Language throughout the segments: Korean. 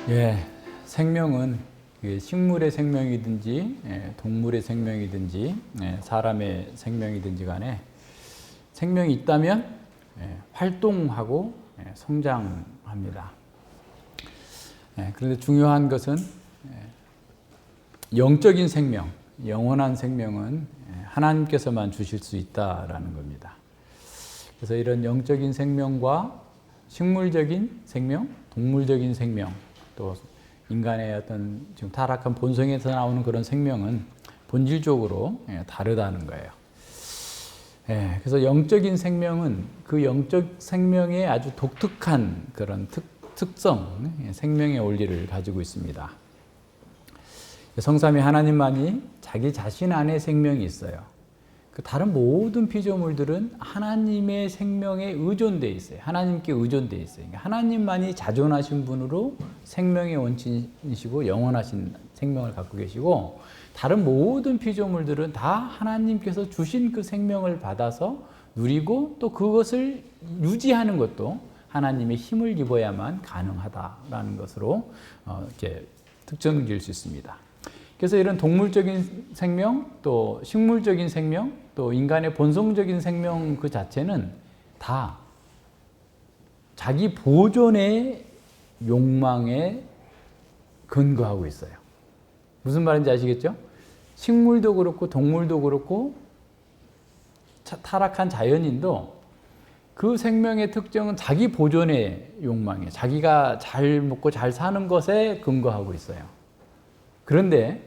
예, 생명은 식물의 생명이든지 동물의 생명이든지 사람의 생명이든지 간에 생명이 있다면 활동하고 성장합니다. 그런데 중요한 것은 영적인 생명, 영원한 생명은 하나님께서만 주실 수 있다라는 겁니다. 그래서 이런 영적인 생명과 식물적인 생명, 동물적인 생명, 또 인간의 어떤 지금 타락한 본성에서 나오는 그런 생명은 본질적으로 다르다는 거예요. 그래서 영적인 생명은 그 영적 생명의 아주 독특한 그런 특성, 생명의 원리를 가지고 있습니다. 성삼위 하나님만이 자기 자신 안에 생명이 있어요. 그 다른 모든 피조물들은 하나님의 생명에 의존되어 있어요. 하나님께 의존되어 있어요. 그러니까 하나님만이 자존하신 분으로 생명의 원천이시고 영원하신 생명을 갖고 계시고, 다른 모든 피조물들은 다 하나님께서 주신 그 생명을 받아서 누리고 또 그것을 유지하는 것도 하나님의 힘을 입어야만 가능하다라는 것으로 이렇게 특정 지을 수 있습니다. 그래서 이런 동물적인 생명, 또 식물적인 생명, 또 인간의 본성적인 생명 그 자체는 다 자기 보존의 욕망에 근거하고 있어요. 무슨 말인지 아시겠죠? 식물도 그렇고 동물도 그렇고 타락한 자연인도 그 생명의 특징은 자기 보존의 욕망이에요. 자기가 잘 먹고 잘 사는 것에 근거하고 있어요. 그런데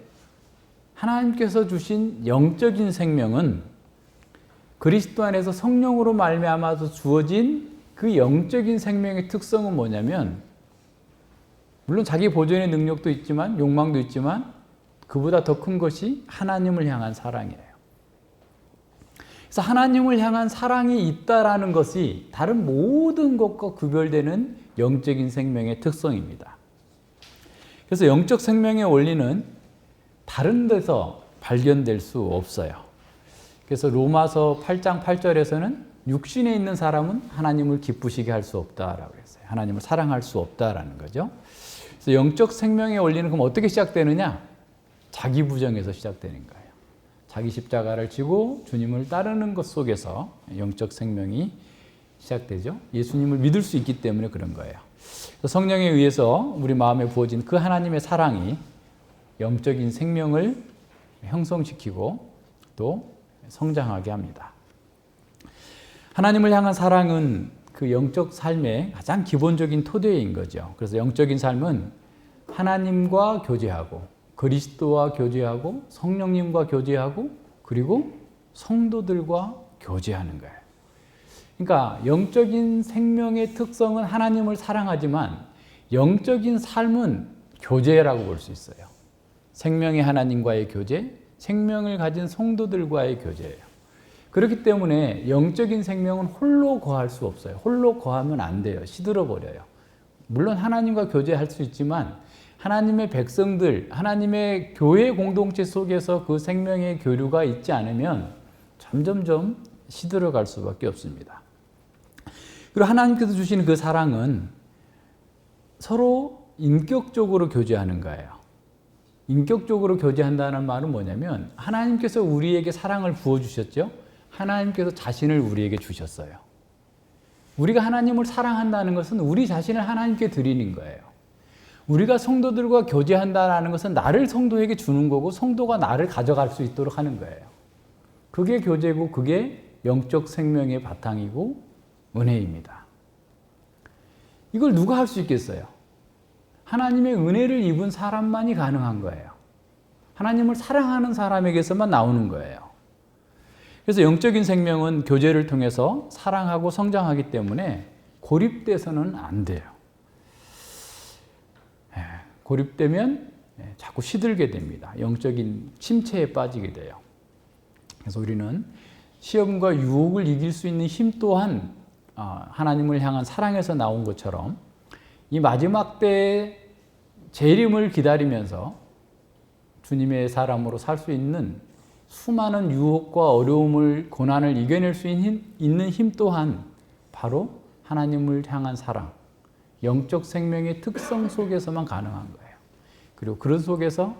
하나님께서 주신 영적인 생명은 그리스도 안에서 성령으로 말미암아서 주어진 그 영적인 생명의 특성은 뭐냐면, 물론 자기 보존의 능력도 있지만 욕망도 있지만 그보다 더 큰 것이 하나님을 향한 사랑이에요. 그래서 하나님을 향한 사랑이 있다라는 것이 다른 모든 것과 구별되는 영적인 생명의 특성입니다. 그래서 영적 생명의 원리는 다른 데서 발견될 수 없어요. 그래서 로마서 8장 8절에서는 육신에 있는 사람은 하나님을 기쁘시게 할 수 없다라고 했어요. 하나님을 사랑할 수 없다라는 거죠. 그래서 영적 생명의 원리는 그럼 어떻게 시작되느냐? 자기 부정에서 시작되는 거예요. 자기 십자가를 지고 주님을 따르는 것 속에서 영적 생명이 시작되죠. 예수님을 믿을 수 있기 때문에 그런 거예요. 성령에 의해서 우리 마음에 부어진 그 하나님의 사랑이 영적인 생명을 형성시키고 또 성장하게 합니다. 하나님을 향한 사랑은 그 영적 삶의 가장 기본적인 토대인 거죠. 그래서 영적인 삶은 하나님과 교제하고 그리스도와 교제하고 성령님과 교제하고 그리고 성도들과 교제하는 거예요. 그러니까 영적인 생명의 특성은 하나님을 사랑하지만 영적인 삶은 교제라고 볼 수 있어요. 생명의 하나님과의 교제, 생명을 가진 성도들과의 교제예요. 그렇기 때문에 영적인 생명은 홀로 거할 수 없어요. 홀로 거하면 안 돼요. 시들어 버려요. 물론 하나님과 교제할 수 있지만 하나님의 백성들, 하나님의 교회 공동체 속에서 그 생명의 교류가 있지 않으면 점점점 시들어 갈 수밖에 없습니다. 그리고 하나님께서 주시는 그 사랑은 서로 인격적으로 교제하는 거예요. 인격적으로 교제한다는 말은 뭐냐면 하나님께서 우리에게 사랑을 부어주셨죠. 하나님께서 자신을 우리에게 주셨어요. 우리가 하나님을 사랑한다는 것은 우리 자신을 하나님께 드리는 거예요. 우리가 성도들과 교제한다는 것은 나를 성도에게 주는 거고 성도가 나를 가져갈 수 있도록 하는 거예요. 그게 교제고 그게 영적 생명의 바탕이고 은혜입니다. 이걸 누가 할 수 있겠어요? 하나님의 은혜를 입은 사람만이 가능한 거예요. 하나님을 사랑하는 사람에게서만 나오는 거예요. 그래서 영적인 생명은 교제를 통해서 사랑하고 성장하기 때문에 고립돼서는 안 돼요. 고립되면 자꾸 시들게 됩니다. 영적인 침체에 빠지게 돼요. 그래서 우리는 시험과 유혹을 이길 수 있는 힘 또한 하나님을 향한 사랑에서 나온 것처럼 이 마지막 때에 재림을 기다리면서 주님의 사람으로 살 수 있는 수많은 유혹과 어려움을, 고난을 이겨낼 수 있는 힘 또한 바로 하나님을 향한 사랑, 영적 생명의 특성 속에서만 가능한 거예요. 그리고 그런 속에서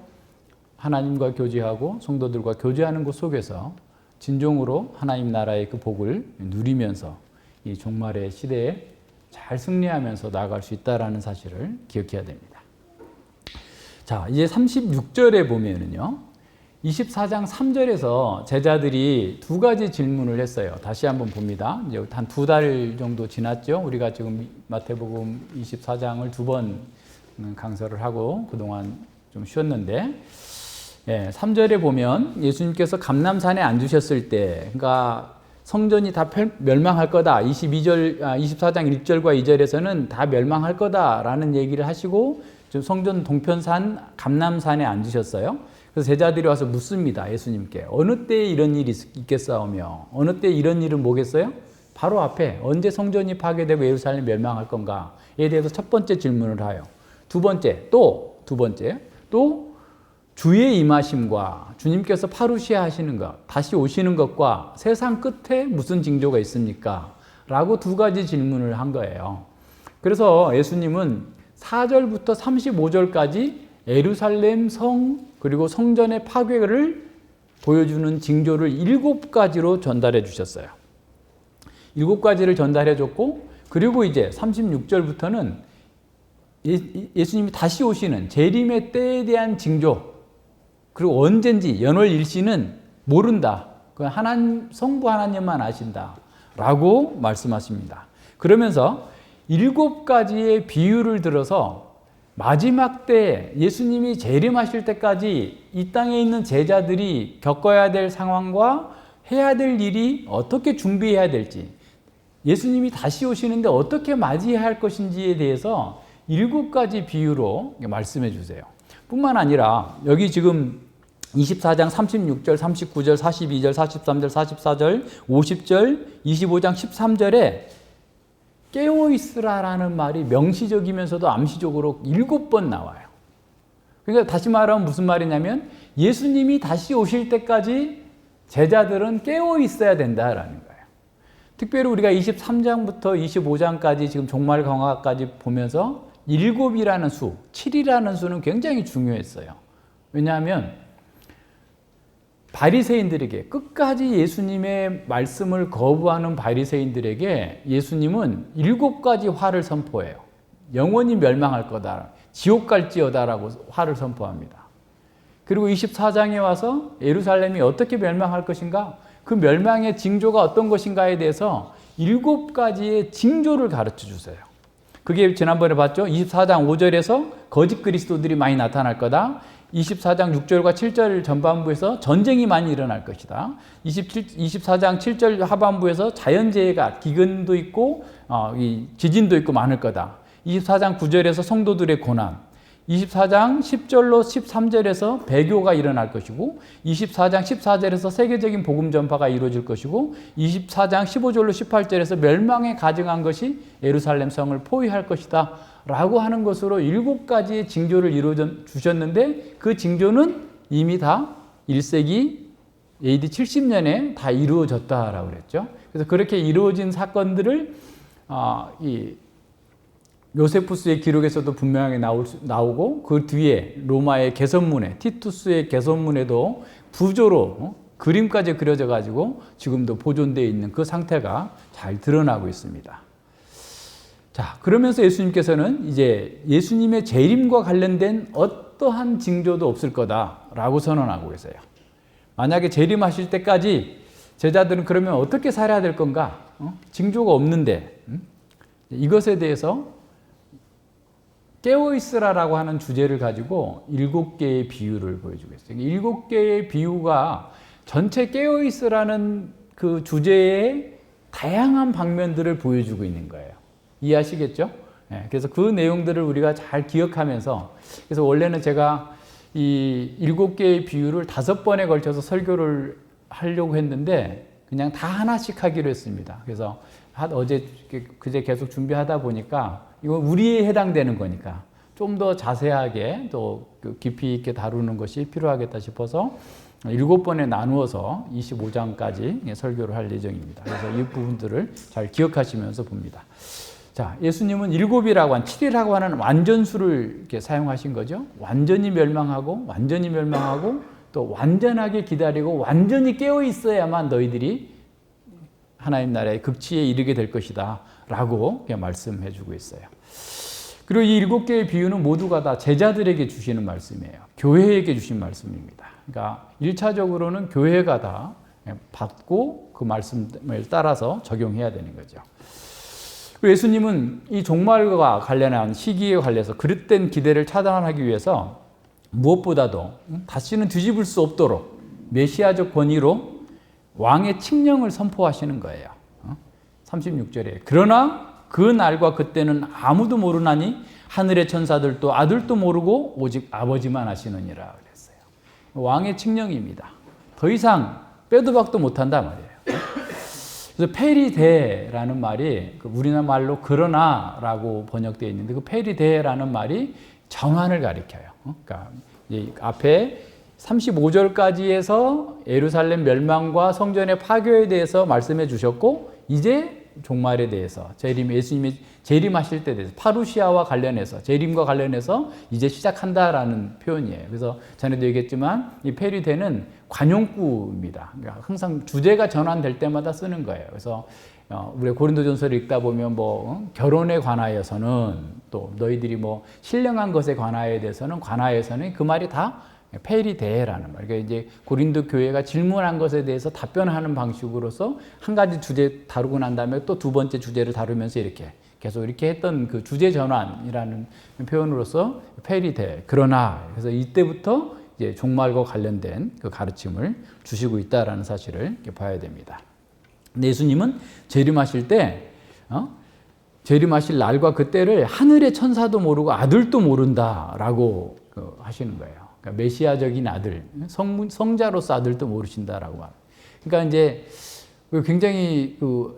하나님과 교제하고 성도들과 교제하는 것 속에서 진정으로 하나님 나라의 그 복을 누리면서 이 종말의 시대에 잘 승리하면서 나아갈 수 있다는 사실을 기억해야 됩니다. 자, 이제 36절에 보면은요. 24장 3절에서 제자들이 두 가지 질문을 했어요. 다시 한번 봅니다. 이제 한 2달 정도 지났죠. 우리가 지금 마태복음 24장을 2번 강설을 하고 그동안 좀 쉬었는데, 3절에 보면 예수님께서 감람산에 앉으셨을 때, 그러니까 성전이 다 멸망할 거다. 24장 1절과 2절에서는 다 멸망할 거다라는 얘기를 하시고 좀 성전 동편산 감람산에 앉으셨어요. 그래서 제자들이 와서 묻습니다. 예수님께. 어느 때에 이런 일이 있겠사오며 어느 때에 이런 일은 뭐겠어요? 바로 앞에 언제 성전이 파괴되고 예루살렘이 멸망할 건가에 대해서 첫 번째 질문을 하여 두 번째 또 주의 임하심과 주님께서 파루시아 하시는 것, 다시 오시는 것과 세상 끝에 무슨 징조가 있습니까? 라고 두 가지 질문을 한 거예요. 그래서 예수님은 4절부터 35절까지 예루살렘 성 그리고 성전의 파괴를 보여주는 징조를 7가지로 전달해 주셨어요. 7가지를 전달해 줬고, 그리고 이제 36절부터는 예수님이 다시 오시는 재림의 때에 대한 징조, 그리고 언젠지 연월일시는 모른다. 그 성부 하나님만 아신다. 라고 말씀하십니다. 그러면서 7가지의 비유를 들어서 마지막 때 예수님이 재림하실 때까지 이 땅에 있는 제자들이 겪어야 될 상황과 해야 될 일이 어떻게 준비해야 될지, 예수님이 다시 오시는데 어떻게 맞이해야 할 것인지에 대해서 7가지 비유로 말씀해 주세요. 뿐만 아니라 여기 지금 24장 36절, 39절, 42절, 43절, 44절, 50절, 25장 13절에 깨어있으라라는 말이 명시적이면서도 암시적으로 7번 나와요. 그러니까 다시 말하면 무슨 말이냐면 예수님이 다시 오실 때까지 제자들은 깨어있어야 된다라는 거예요. 특별히 우리가 23장부터 25장까지 지금 종말 강화까지 보면서 7이라는 수, 7이라는 수는 굉장히 중요했어요. 왜냐하면 바리새인들에게, 끝까지 예수님의 말씀을 거부하는 바리새인들에게 예수님은 7가지 화를 선포해요. 영원히 멸망할 거다, 지옥 갈지어다라고 화를 선포합니다. 그리고 24장에 와서 예루살렘이 어떻게 멸망할 것인가, 그 멸망의 징조가 어떤 것인가에 대해서 7가지의 징조를 가르쳐 주세요. 그게 지난번에 봤죠. 24장 5절에서 거짓 그리스도들이 많이 나타날 거다. 24장 6절과 7절 전반부에서 전쟁이 많이 일어날 것이다. 24장 7절 하반부에서 자연재해가, 기근도 있고 지진도 있고 많을 거다. 24장 9절에서 성도들의 고난, 24장 10절로 13절에서 배교가 일어날 것이고, 24장 14절에서 세계적인 복음 전파가 이루어질 것이고, 24장 15절로 18절에서 멸망에 가증한 것이 예루살렘 성을 포위할 것이다 라고 하는 것으로 7가지의 징조를 이루어 주셨는데, 그 징조는 이미 다 1세기 AD 70년에 다 이루어졌다라고 그랬죠. 그래서 그렇게 이루어진 사건들을 요세푸스의 기록에서도 분명하게 나오고, 그 뒤에 로마의 개선문에, 티투스의 개선문에도 부조로 그림까지 그려져 가지고 지금도 보존되어 있는 그 상태가 잘 드러나고 있습니다. 자, 그러면서 예수님께서는 이제 예수님의 재림과 관련된 어떠한 징조도 없을 거다라고 선언하고 계세요. 만약에 재림하실 때까지 제자들은 그러면 어떻게 살아야 될 건가? 징조가 없는데, 이것에 대해서 깨어있으라라고 하는 주제를 가지고 7개의 비유를 보여주고 있어요. 7개의 비유가 전체 깨어있으라는 그 주제의 다양한 방면들을 보여주고 있는 거예요. 이해하시겠죠? 그래서 그 내용들을 우리가 잘 기억하면서, 그래서 원래는 제가 이 7개의 비유를 5번에 걸쳐서 설교를 하려고 했는데 그냥 다 하나씩 하기로 했습니다. 그래서 그제 계속 준비하다 보니까 이건 우리에 해당되는 거니까 좀 더 자세하게 또 깊이 있게 다루는 것이 필요하겠다 싶어서 7번에 나누어서 25장까지 설교를 할 예정입니다. 그래서 이 부분들을 잘 기억하시면서 봅니다. 자, 예수님은 7이라고 7이라고 하는 완전수를 이렇게 사용하신 거죠. 완전히 멸망하고 또 완전하게 기다리고 완전히 깨어 있어야만 너희들이 하나님 나라의 극치에 이르게 될 것이다 라고 말씀해 주고 있어요. 그리고 이 7개의 비유는 모두가 다 제자들에게 주시는 말씀이에요. 교회에게 주신 말씀입니다. 그러니까 1차적으로는 교회가 다 받고 그 말씀을 따라서 적용해야 되는 거죠. 그리고 예수님은 이 종말과 관련한 시기에 관련해서 그릇된 기대를 차단하기 위해서 무엇보다도 다시는 뒤집을 수 없도록 메시아적 권위로 왕의 칙령을 선포하시는 거예요. 36절에 그러나 그 날과 그때는 아무도 모르나니 하늘의 천사들도 아들도 모르고 오직 아버지만 아시느니라 그랬어요. 왕의 칙령입니다. 더 이상 빼도 박도 못한다 말이에요. 그래서 페리데라는 말이 우리나라 말로 그러나라고 번역되어 있는데 그 페리데라는 말이 정한을 가리켜요. 그러니까 앞에 35절까지에서 예루살렘 멸망과 성전의 파괴에 대해서 말씀해 주셨고 이제 종말에 대해서 예수님이 재림하실 때에 대해서 파루시아와 관련해서 재림과 관련해서 이제 시작한다라는 표현이에요. 그래서 전에도 얘기했지만 이 페리데는 관용구입니다. 그러니까 항상 주제가 전환될 때마다 쓰는 거예요. 그래서 우리 고린도전서를 읽다 보면 결혼에 관하여서는 또 너희들이 신령한 것에 관하여서는 그 말이 다 페리데라는 말. 그러니까 이제 고린도 교회가 질문한 것에 대해서 답변하는 방식으로서 한 가지 주제 다루고 난 다음에 또 두 번째 주제를 다루면서 이렇게 계속 이렇게 했던 그 주제 전환이라는 표현으로서 페리데. 그러나 그래서 이때부터 이제 종말과 관련된 그 가르침을 주시고 있다라는 사실을 이렇게 봐야 됩니다. 근데 예수님은 재림하실 때 재림하실 날과 그때를 하늘의 천사도 모르고 아들도 모른다라고 하시는 거예요. 그러니까 메시아적인 아들, 성자로서 아들도 모르신다라고 합니다. 그러니까 이제 굉장히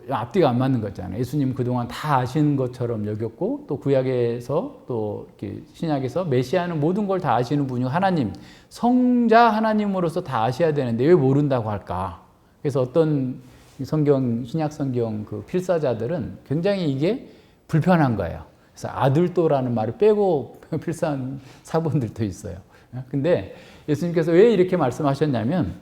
앞뒤가 안 맞는 거잖아요. 예수님 그동안 다 아시는 것처럼 여겼고 또 구약에서 또 이렇게 신약에서 메시아는 모든 걸 다 아시는 분이고 하나님, 성자 하나님으로서 다 아셔야 되는데 왜 모른다고 할까? 그래서 어떤 신약 성경 그 필사자들은 굉장히 이게 불편한 거예요. 그래서 아들도라는 말을 빼고 필사한 사본들도 있어요. 근데 예수님께서 왜 이렇게 말씀하셨냐면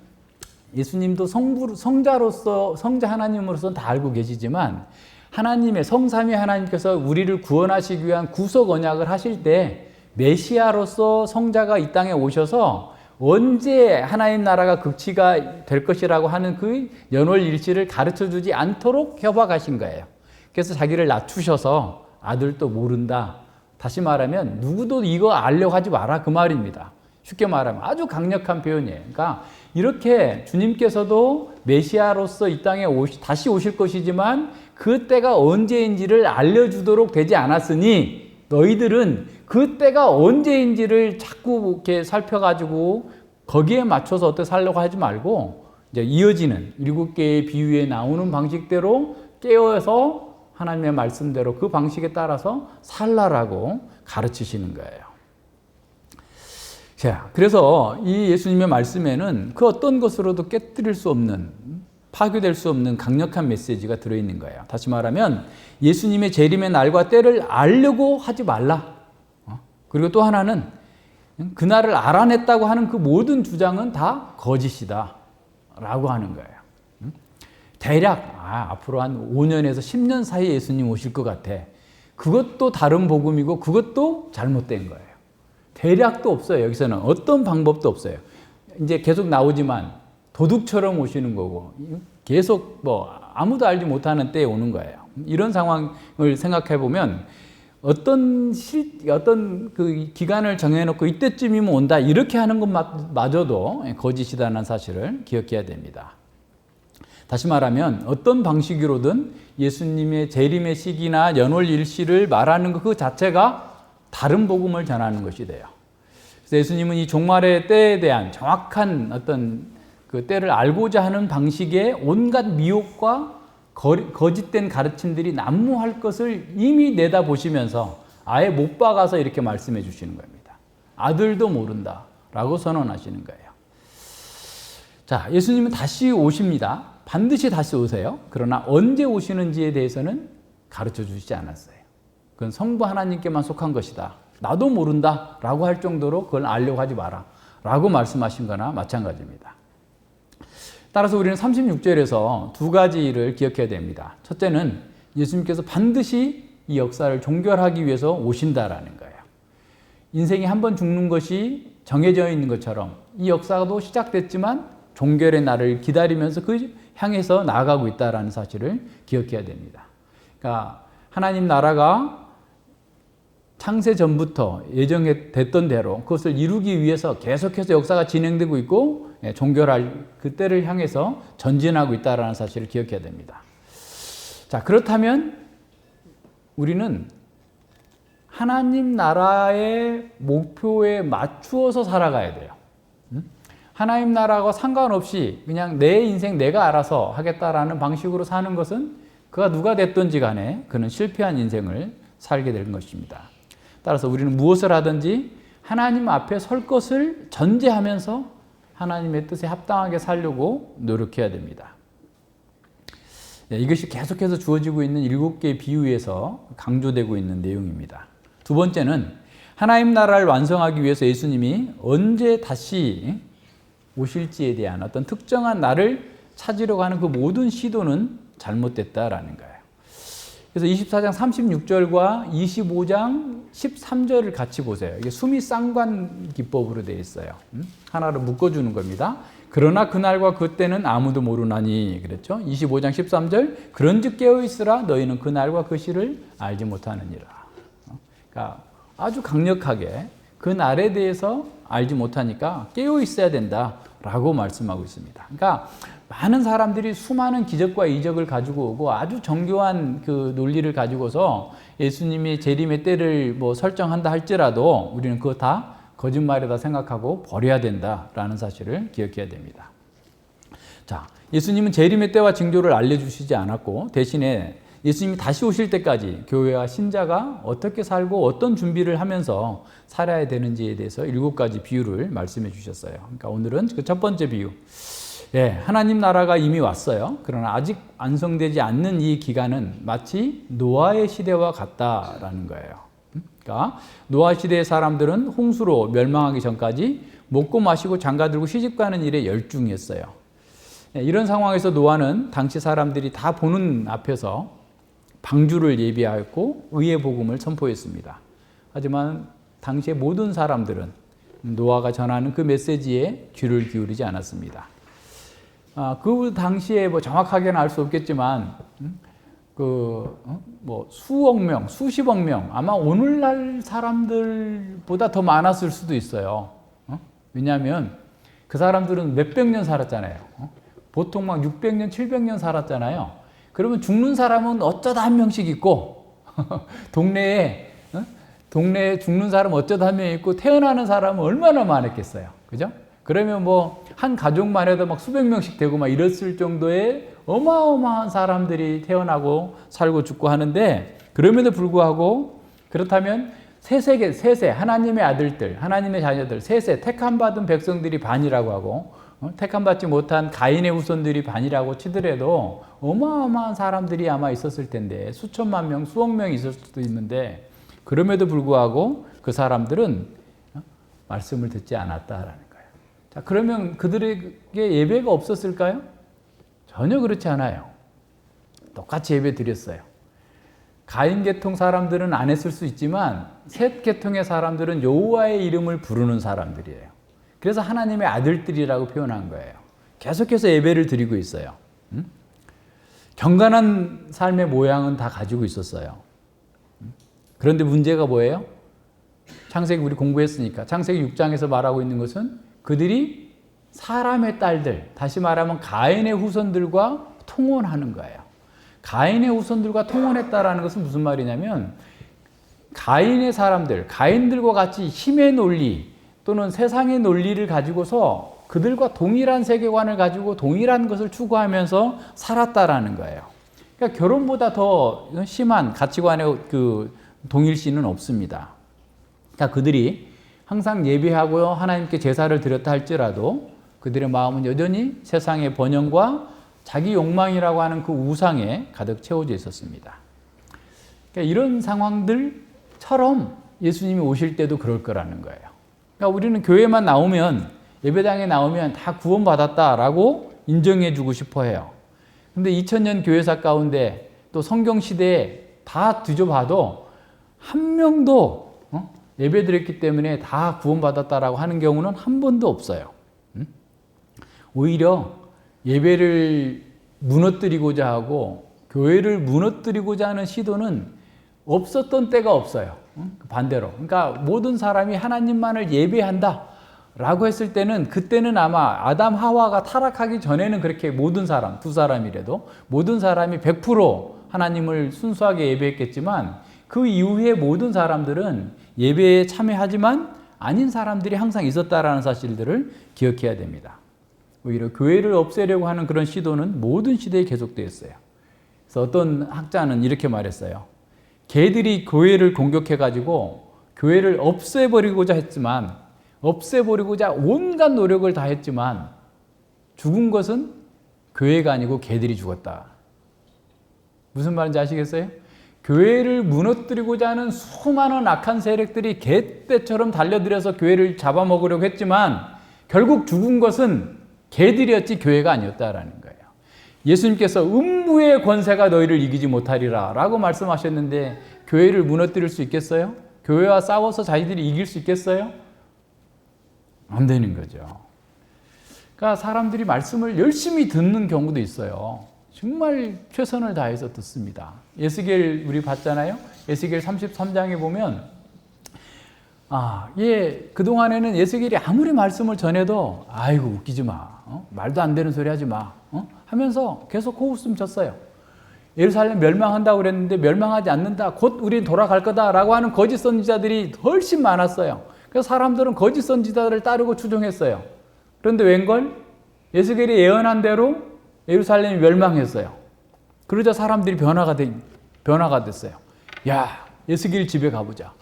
예수님도 성자로서 성자 하나님으로서는 다 알고 계시지만 하나님의 성삼위 하나님께서 우리를 구원하시기 위한 구속 언약을 하실 때 메시아로서 성자가 이 땅에 오셔서 언제 하나님 나라가 극치가 될 것이라고 하는 그 연월일시를 가르쳐 주지 않도록 협박하신 거예요. 그래서 자기를 낮추셔서 아들도 모른다. 다시 말하면 누구도 이거 알려고 하지 마라 그 말입니다. 쉽게 말하면 아주 강력한 표현이에요. 그러니까 이렇게 주님께서도 메시아로서 이 땅에 다시 오실 것이지만 그 때가 언제인지를 알려주도록 되지 않았으니 너희들은 그 때가 언제인지를 자꾸 이렇게 살펴가지고 거기에 맞춰서 어떻게 살려고 하지 말고 이제 이어지는 7개의 비유에 나오는 방식대로 깨어서 하나님의 말씀대로 그 방식에 따라서 살라라고 가르치시는 거예요. 자, 그래서 이 예수님의 말씀에는 그 어떤 것으로도 깨뜨릴 수 없는, 파괴될 수 없는 강력한 메시지가 들어있는 거예요. 다시 말하면 예수님의 재림의 날과 때를 알려고 하지 말라. 그리고 또 하나는 그날을 알아냈다고 하는 그 모든 주장은 다 거짓이다 라고 하는 거예요. 대략 앞으로 한 5년에서 10년 사이에 예수님 오실 것 같아. 그것도 다른 복음이고 그것도 잘못된 거예요. 대략도 없어요. 여기서는 어떤 방법도 없어요. 이제 계속 나오지만 도둑처럼 오시는 거고 계속 아무도 알지 못하는 때에 오는 거예요. 이런 상황을 생각해 보면 어떤 그 기간을 정해놓고 이때쯤이면 온다 이렇게 하는 것마저도 거짓이라는 사실을 기억해야 됩니다. 다시 말하면 어떤 방식으로든 예수님의 재림의 시기나 연월일시를 말하는 것 그 자체가 다른 복음을 전하는 것이 돼요. 그래서 예수님은 이 종말의 때에 대한 정확한 어떤 그 때를 알고자 하는 방식의 온갖 미혹과 거짓된 가르침들이 난무할 것을 이미 내다보시면서 아예 못 박아서 이렇게 말씀해 주시는 겁니다. 아들도 모른다 라고 선언하시는 거예요. 자, 예수님은 다시 오십니다. 반드시 다시 오세요. 그러나 언제 오시는지에 대해서는 가르쳐 주시지 않았어요. 그건 성부 하나님께만 속한 것이다. 나도 모른다 라고 할 정도로 그걸 알려고 하지 마라 라고 말씀하신 거나 마찬가지입니다. 따라서 우리는 36절에서 두 가지를 기억해야 됩니다. 첫째는 예수님께서 반드시 이 역사를 종결하기 위해서 오신다라는 거예요. 인생이 한 번 죽는 것이 정해져 있는 것처럼 이 역사도 시작됐지만 종결의 날을 기다리면서 그 향해서 나아가고 있다는 사실을 기억해야 됩니다. 그러니까 하나님 나라가 창세 전부터 예정됐던 대로 그것을 이루기 위해서 계속해서 역사가 진행되고 있고 종결할 그때를 향해서 전진하고 있다는 사실을 기억해야 됩니다. 자, 그렇다면 우리는 하나님 나라의 목표에 맞추어서 살아가야 돼요. 하나님 나라와 상관없이 그냥 내 인생 내가 알아서 하겠다라는 방식으로 사는 것은 그가 누가 됐든지 간에 그는 실패한 인생을 살게 될 것입니다. 따라서 우리는 무엇을 하든지 하나님 앞에 설 것을 전제하면서 하나님의 뜻에 합당하게 살려고 노력해야 됩니다. 이것이 계속해서 주어지고 있는 7개의 비유에서 강조되고 있는 내용입니다. 두 번째는 하나님 나라를 완성하기 위해서 예수님이 언제 다시 오실지에 대한 어떤 특정한 날을 찾으려고 하는 그 모든 시도는 잘못됐다라는 거예요. 그래서 24장 36절과 25장 13절을 같이 보세요. 이게 수미상관 기법으로 되어 있어요. 하나로 묶어주는 겁니다. 그러나 그날과 그때는 아무도 모르나니 그랬죠. 25장 13절 그런즉 깨어있으라 너희는 그날과 그 시를 알지 못하느니라. 그러니까 아주 강력하게 그 날에 대해서 알지 못하니까 깨어있어야 된다라고 말씀하고 있습니다. 그러니까 많은 사람들이 수많은 기적과 이적을 가지고 오고 아주 정교한 그 논리를 가지고서 예수님이 재림의 때를 뭐 설정한다 할지라도 우리는 그거 다 거짓말이다 생각하고 버려야 된다라는 사실을 기억해야 됩니다. 자, 예수님은 재림의 때와 징조를 알려주시지 않았고 대신에 예수님이 다시 오실 때까지 교회와 신자가 어떻게 살고 어떤 준비를 하면서 살아야 되는지에 대해서 7가지 비유를 말씀해 주셨어요. 그러니까 오늘은 그 첫 번째 비유. 하나님 나라가 이미 왔어요. 그러나 아직 완성되지 않는 이 기간은 마치 노아의 시대와 같다라는 거예요. 그러니까 노아 시대의 사람들은 홍수로 멸망하기 전까지 먹고 마시고 장가들고 시집가는 일에 열중했어요. 이런 상황에서 노아는 당시 사람들이 다 보는 앞에서 방주를 예비하였고 의의 복음을 선포했습니다. 하지만 당시의 모든 사람들은 노아가 전하는 그 메시지에 귀를 기울이지 않았습니다. 그 당시에 뭐 정확하게는 알 수 없겠지만 수억 명, 수십억 명 아마 오늘날 사람들보다 더 많았을 수도 있어요. 왜냐하면 그 사람들은 몇백 년 살았잖아요. 보통 막 600년, 700년 살았잖아요. 그러면 죽는 사람은 어쩌다 한 명씩 있고 동네에 죽는 사람 어쩌다 한 명 있고 태어나는 사람은 얼마나 많았겠어요. 그죠? 그러면 뭐 한 가족만 해도 막 수백 명씩 되고 막 이랬을 정도의 어마어마한 사람들이 태어나고 살고 죽고 하는데 그럼에도 불구하고 그렇다면 세세 하나님의 아들들, 하나님의 자녀들 세세 택함받은 백성들이 반이라고 하고 택함받지 못한 가인의 후손들이 반이라고 치더라도 어마어마한 사람들이 아마 있었을 텐데 수천만 명, 수억 명이 있을 수도 있는데 그럼에도 불구하고 그 사람들은 말씀을 듣지 않았다라는 거예요. 자, 그러면 그들에게 예배가 없었을까요? 전혀 그렇지 않아요. 똑같이 예배 드렸어요. 가인 계통 사람들은 안 했을 수 있지만 셋 계통의 사람들은 여호와의 이름을 부르는 사람들이에요. 그래서 하나님의 아들들이라고 표현한 거예요. 계속해서 예배를 드리고 있어요. 경건한 삶의 모양은 다 가지고 있었어요. 그런데 문제가 뭐예요? 창세기 우리 공부했으니까 창세기 6장에서 말하고 있는 것은 그들이 사람의 딸들, 다시 말하면 가인의 후손들과 통혼하는 거예요. 가인의 후손들과 통혼했다라는 것은 무슨 말이냐면 가인의 사람들, 가인들과 같이 힘의 논리 또는 세상의 논리를 가지고서 그들과 동일한 세계관을 가지고 동일한 것을 추구하면서 살았다라는 거예요. 그러니까 결혼보다 더 심한 가치관의 그 동일시는 없습니다. 그러니까 그들이 항상 예배하고 하나님께 제사를 드렸다 할지라도 그들의 마음은 여전히 세상의 번영과 자기 욕망이라고 하는 그 우상에 가득 채워져 있었습니다. 그러니까 이런 상황들처럼 예수님이 오실 때도 그럴 거라는 거예요. 그러니까 우리는 교회만 나오면, 예배당에 나오면 다 구원받았다라고 인정해주고 싶어 해요. 근데 2000년 교회사 가운데 또 성경 시대에 다 뒤져봐도 한 명도 예배 드렸기 때문에 다 구원받았다라고 하는 경우는 한 번도 없어요. 오히려 예배를 무너뜨리고자 하고 교회를 무너뜨리고자 하는 시도는 없었던 때가 없어요. 반대로. 그러니까 모든 사람이 하나님만을 예배한다 라고 했을 때는, 그때는 아마 아담 하와가 타락하기 전에는 그렇게 모든 사람, 두 사람이라도 모든 사람이 100% 하나님을 순수하게 예배했겠지만, 그 이후에 모든 사람들은 예배에 참여하지만 아닌 사람들이 항상 있었다라는 사실들을 기억해야 됩니다. 오히려 교회를 없애려고 하는 그런 시도는 모든 시대에 계속되었어요. 그래서 어떤 학자는 이렇게 말했어요. 개들이 교회를 공격해가지고 교회를 없애버리고자 했지만, 없애버리고자 온갖 노력을 다 했지만 죽은 것은 교회가 아니고 개들이 죽었다. 무슨 말인지 아시겠어요? 교회를 무너뜨리고자 하는 수많은 악한 세력들이 개떼처럼 달려들어서 교회를 잡아먹으려고 했지만 결국 죽은 것은 개들이었지 교회가 아니었다라는 거예요. 예수님께서 음부의 권세가 너희를 이기지 못하리라 라고 말씀하셨는데, 교회를 무너뜨릴 수 있겠어요? 교회와 싸워서 자기들이 이길 수 있겠어요? 안 되는 거죠. 그러니까 사람들이 말씀을 열심히 듣는 경우도 있어요. 정말 최선을 다해서 듣습니다. 에스겔 우리 봤잖아요. 에스겔 33장에 보면 그동안에는 에스겔이 아무리 말씀을 전해도 아이고 웃기지 마. 말도 안 되는 소리 하지 마. 하면서 계속 코웃음 쳤어요. 예루살렘 멸망한다고 그랬는데 멸망하지 않는다. 곧 우린 돌아갈 거다라고 하는 거짓 선지자들이 훨씬 많았어요. 그래서 사람들은 거짓 선지자들을 따르고 추종했어요. 그런데 웬걸? 에스겔이 예언한 대로 예루살렘이 멸망했어요. 그러자 사람들이 변화가 됐어요. 야, 에스겔 집에 가보자.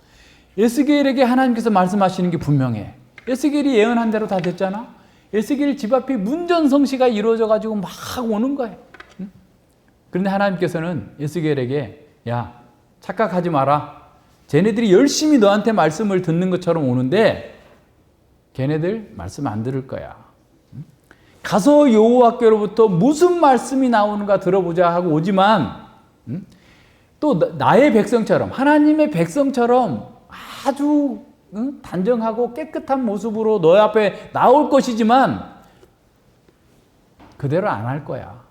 에스겔에게 하나님께서 말씀하시는 게 분명해. 에스겔이 예언한 대로 다 됐잖아. 에스겔 집 앞에 문전성시가 이루어져 가지고 막 오는 거예요. 그런데 하나님께서는 에스겔에게 야, 착각하지 마라. 쟤네들이 열심히 너한테 말씀을 듣는 것처럼 오는데 걔네들 말씀 안 들을 거야. 가서 여호와께로부터 무슨 말씀이 나오는가 들어보자 하고 오지만 또 나의 백성처럼, 하나님의 백성처럼 아주 단정하고 깨끗한 모습으로 너 앞에 나올 것이지만 그대로 안 할 거야.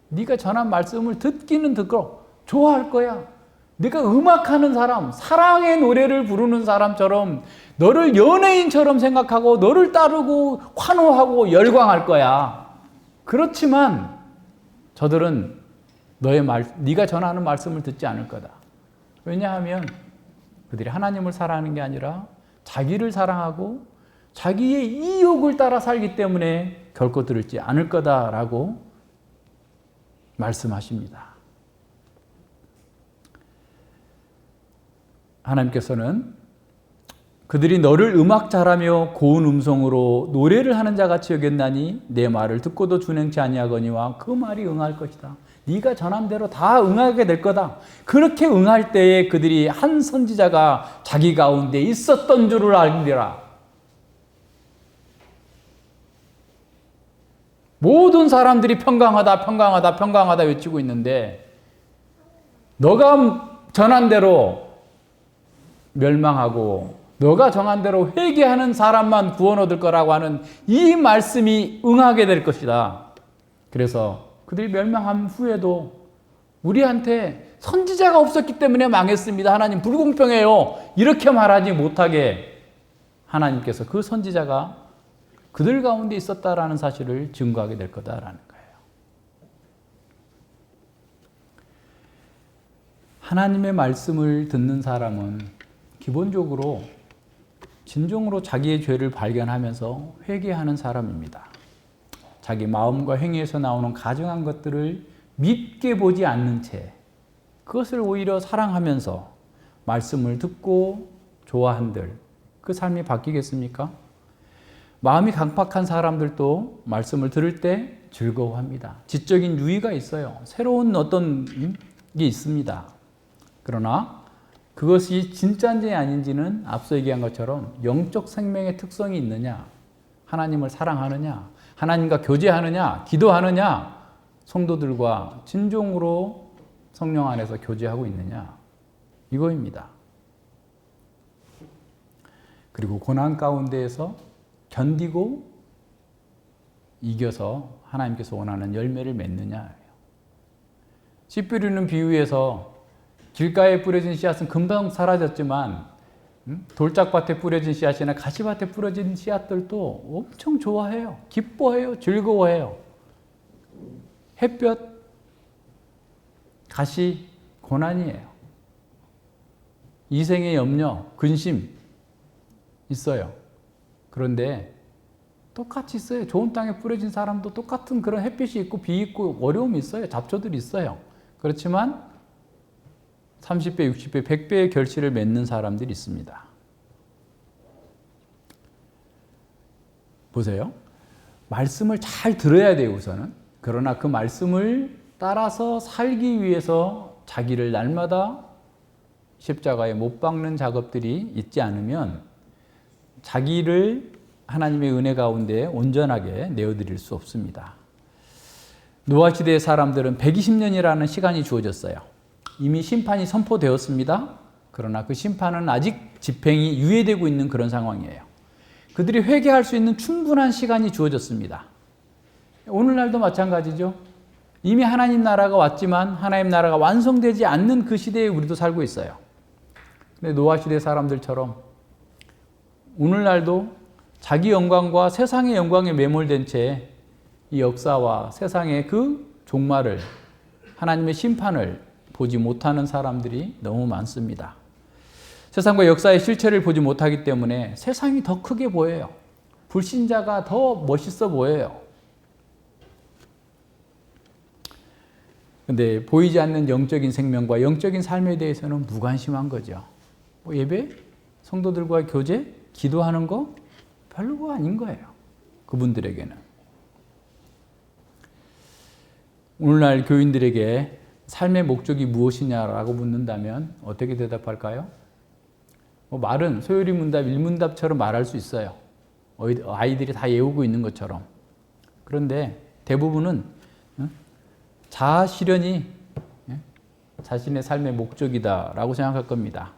네가 전한 말씀을 듣기는 듣고 좋아할 거야. 네가 음악하는 사람, 사랑의 노래를 부르는 사람처럼 너를 연예인처럼 생각하고 너를 따르고 환호하고 열광할 거야. 그렇지만 저들은 네가 전하는 말씀을 듣지 않을 거다. 왜냐하면 그들이 하나님을 사랑하는 게 아니라 자기를 사랑하고 자기의 이욕을 따라 살기 때문에 결코 들을지 않을 거다라고 말씀하십니다. 하나님께서는 그들이 너를 음악 잘하며 고운 음성으로 노래를 하는 자같이 여겼나니 내 말을 듣고도 준행치 아니하거니와 그 말이 응할 것이다. 네가 전한 대로 다 응하게 될 거다. 그렇게 응할 때에 그들이 한 선지자가 자기 가운데 있었던 줄을 알리라. 모든 사람들이 평강하다, 평강하다, 평강하다 외치고 있는데 너가 전한 대로 멸망하고 너가 정한 대로 회개하는 사람만 구원 얻을 거라고 하는 이 말씀이 응하게 될 것이다. 그래서 그들이 멸망한 후에도 우리한테 선지자가 없었기 때문에 망했습니다. 하나님 불공평해요. 이렇게 말하지 못하게 하나님께서 그 선지자가 그들 가운데 있었다라는 사실을 증거하게 될 거다라는 거예요. 하나님의 말씀을 듣는 사람은 기본적으로 진정으로 자기의 죄를 발견하면서 회개하는 사람입니다. 자기 마음과 행위에서 나오는 가증한 것들을 믿게 보지 않는 채 그것을 오히려 사랑하면서 말씀을 듣고 좋아한들 그 삶이 바뀌겠습니까? 마음이 강팍한 사람들도 말씀을 들을 때 즐거워합니다. 지적인 유의가 있어요. 새로운 어떤 게 있습니다. 그러나 그것이 진짜인지 아닌지는 앞서 얘기한 것처럼 영적 생명의 특성이 있느냐, 하나님을 사랑하느냐, 하나님과 교제하느냐, 기도하느냐, 성도들과 진정으로 성령 안에서 교제하고 있느냐, 이거입니다. 그리고 고난 가운데에서 견디고 이겨서 하나님께서 원하는 열매를 맺느냐. 씨 뿌리는 비유에서 길가에 뿌려진 씨앗은 금방 사라졌지만 돌짝밭에 뿌려진 씨앗이나 가시밭에 뿌려진 씨앗들도 엄청 좋아해요. 기뻐해요. 즐거워해요. 햇볕, 가시, 고난이에요. 이생의 염려, 근심 있어요. 그런데 똑같이 있어요. 좋은 땅에 뿌려진 사람도 똑같은 그런 햇빛이 있고 비 있고 어려움이 있어요. 잡초들이 있어요. 그렇지만 30배, 60배, 100배의 결실을 맺는 사람들이 있습니다. 보세요. 말씀을 잘 들어야 돼요, 우선은. 그러나 그 말씀을 따라서 살기 위해서 자기를 날마다 십자가에 못 박는 작업들이 있지 않으면 자기를 하나님의 은혜 가운데 온전하게 내어드릴 수 없습니다. 노아 시대의 사람들은 120년이라는 시간이 주어졌어요. 이미 심판이 선포되었습니다. 그러나 그 심판은 아직 집행이 유예되고 있는 그런 상황이에요. 그들이 회개할 수 있는 충분한 시간이 주어졌습니다. 오늘날도 마찬가지죠. 이미 하나님 나라가 왔지만 하나님 나라가 완성되지 않는 그 시대에 우리도 살고 있어요. 근데 노아 시대 사람들처럼 오늘날도 자기 영광과 세상의 영광에 매몰된 채 이 역사와 세상의 그 종말을, 하나님의 심판을 보지 못하는 사람들이 너무 많습니다. 세상과 역사의 실체를 보지 못하기 때문에 세상이 더 크게 보여요. 불신자가 더 멋있어 보여요. 근데 보이지 않는 영적인 생명과 영적인 삶에 대해서는 무관심한 거죠. 뭐 예배, 성도들과의 교제, 기도하는 거 별로가 아닌 거예요. 그분들에게는. 오늘날 교인들에게 삶의 목적이 무엇이냐라고 묻는다면 어떻게 대답할까요? 말은 소요리 문답, 일문답처럼 말할 수 있어요. 아이들이 다 외우고 있는 것처럼. 그런데 대부분은 자아 실현이 자신의 삶의 목적이다라고 생각할 겁니다.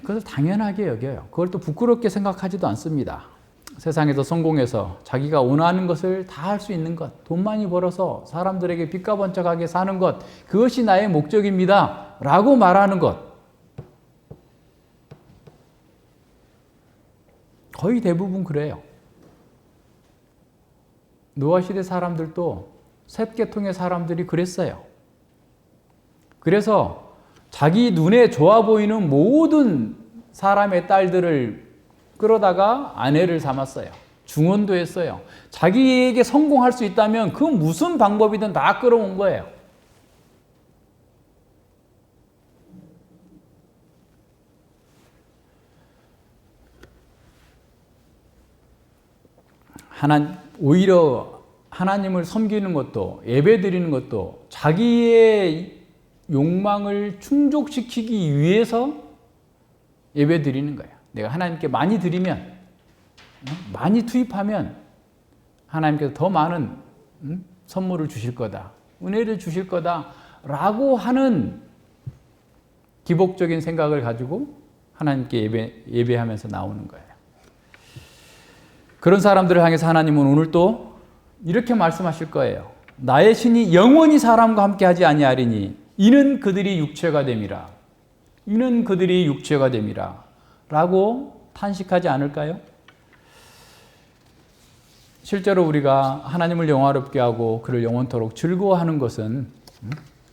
그것을 당연하게 여겨요. 그걸 또 부끄럽게 생각하지도 않습니다. 세상에서 성공해서 자기가 원하는 것을 다 할 수 있는 것, 돈 많이 벌어서 사람들에게 빛가번쩍하게 사는 것, 그것이 나의 목적입니다 라고 말하는 것, 거의 대부분 그래요. 노아 시대 사람들도 셋 계통의 사람들이 그랬어요. 그래서 자기 눈에 좋아 보이는 모든 사람의 딸들을 끌어다가 아내를 삼았어요. 중혼도 했어요. 자기에게 성공할 수 있다면 그 무슨 방법이든 다 끌어온 거예요. 오히려 하나님을 섬기는 것도, 예배 드리는 것도 자기의 욕망을 충족시키기 위해서 예배 드리는 거예요. 내가 하나님께 많이 드리면, 많이 투입하면 하나님께서 더 많은 선물을 주실 거다, 은혜를 주실 거다라고 하는 기복적인 생각을 가지고 하나님께 예배하면서 나오는 거예요. 그런 사람들을 향해서 하나님은 오늘 또 이렇게 말씀하실 거예요. 나의 신이 영원히 사람과 함께 하지 아니하리니 이는 그들이 육체가 됨이라. 이는 그들이 육체가 됨이라. 라고 탄식하지 않을까요? 실제로 우리가 하나님을 영화롭게 하고 그를 영원토록 즐거워하는 것은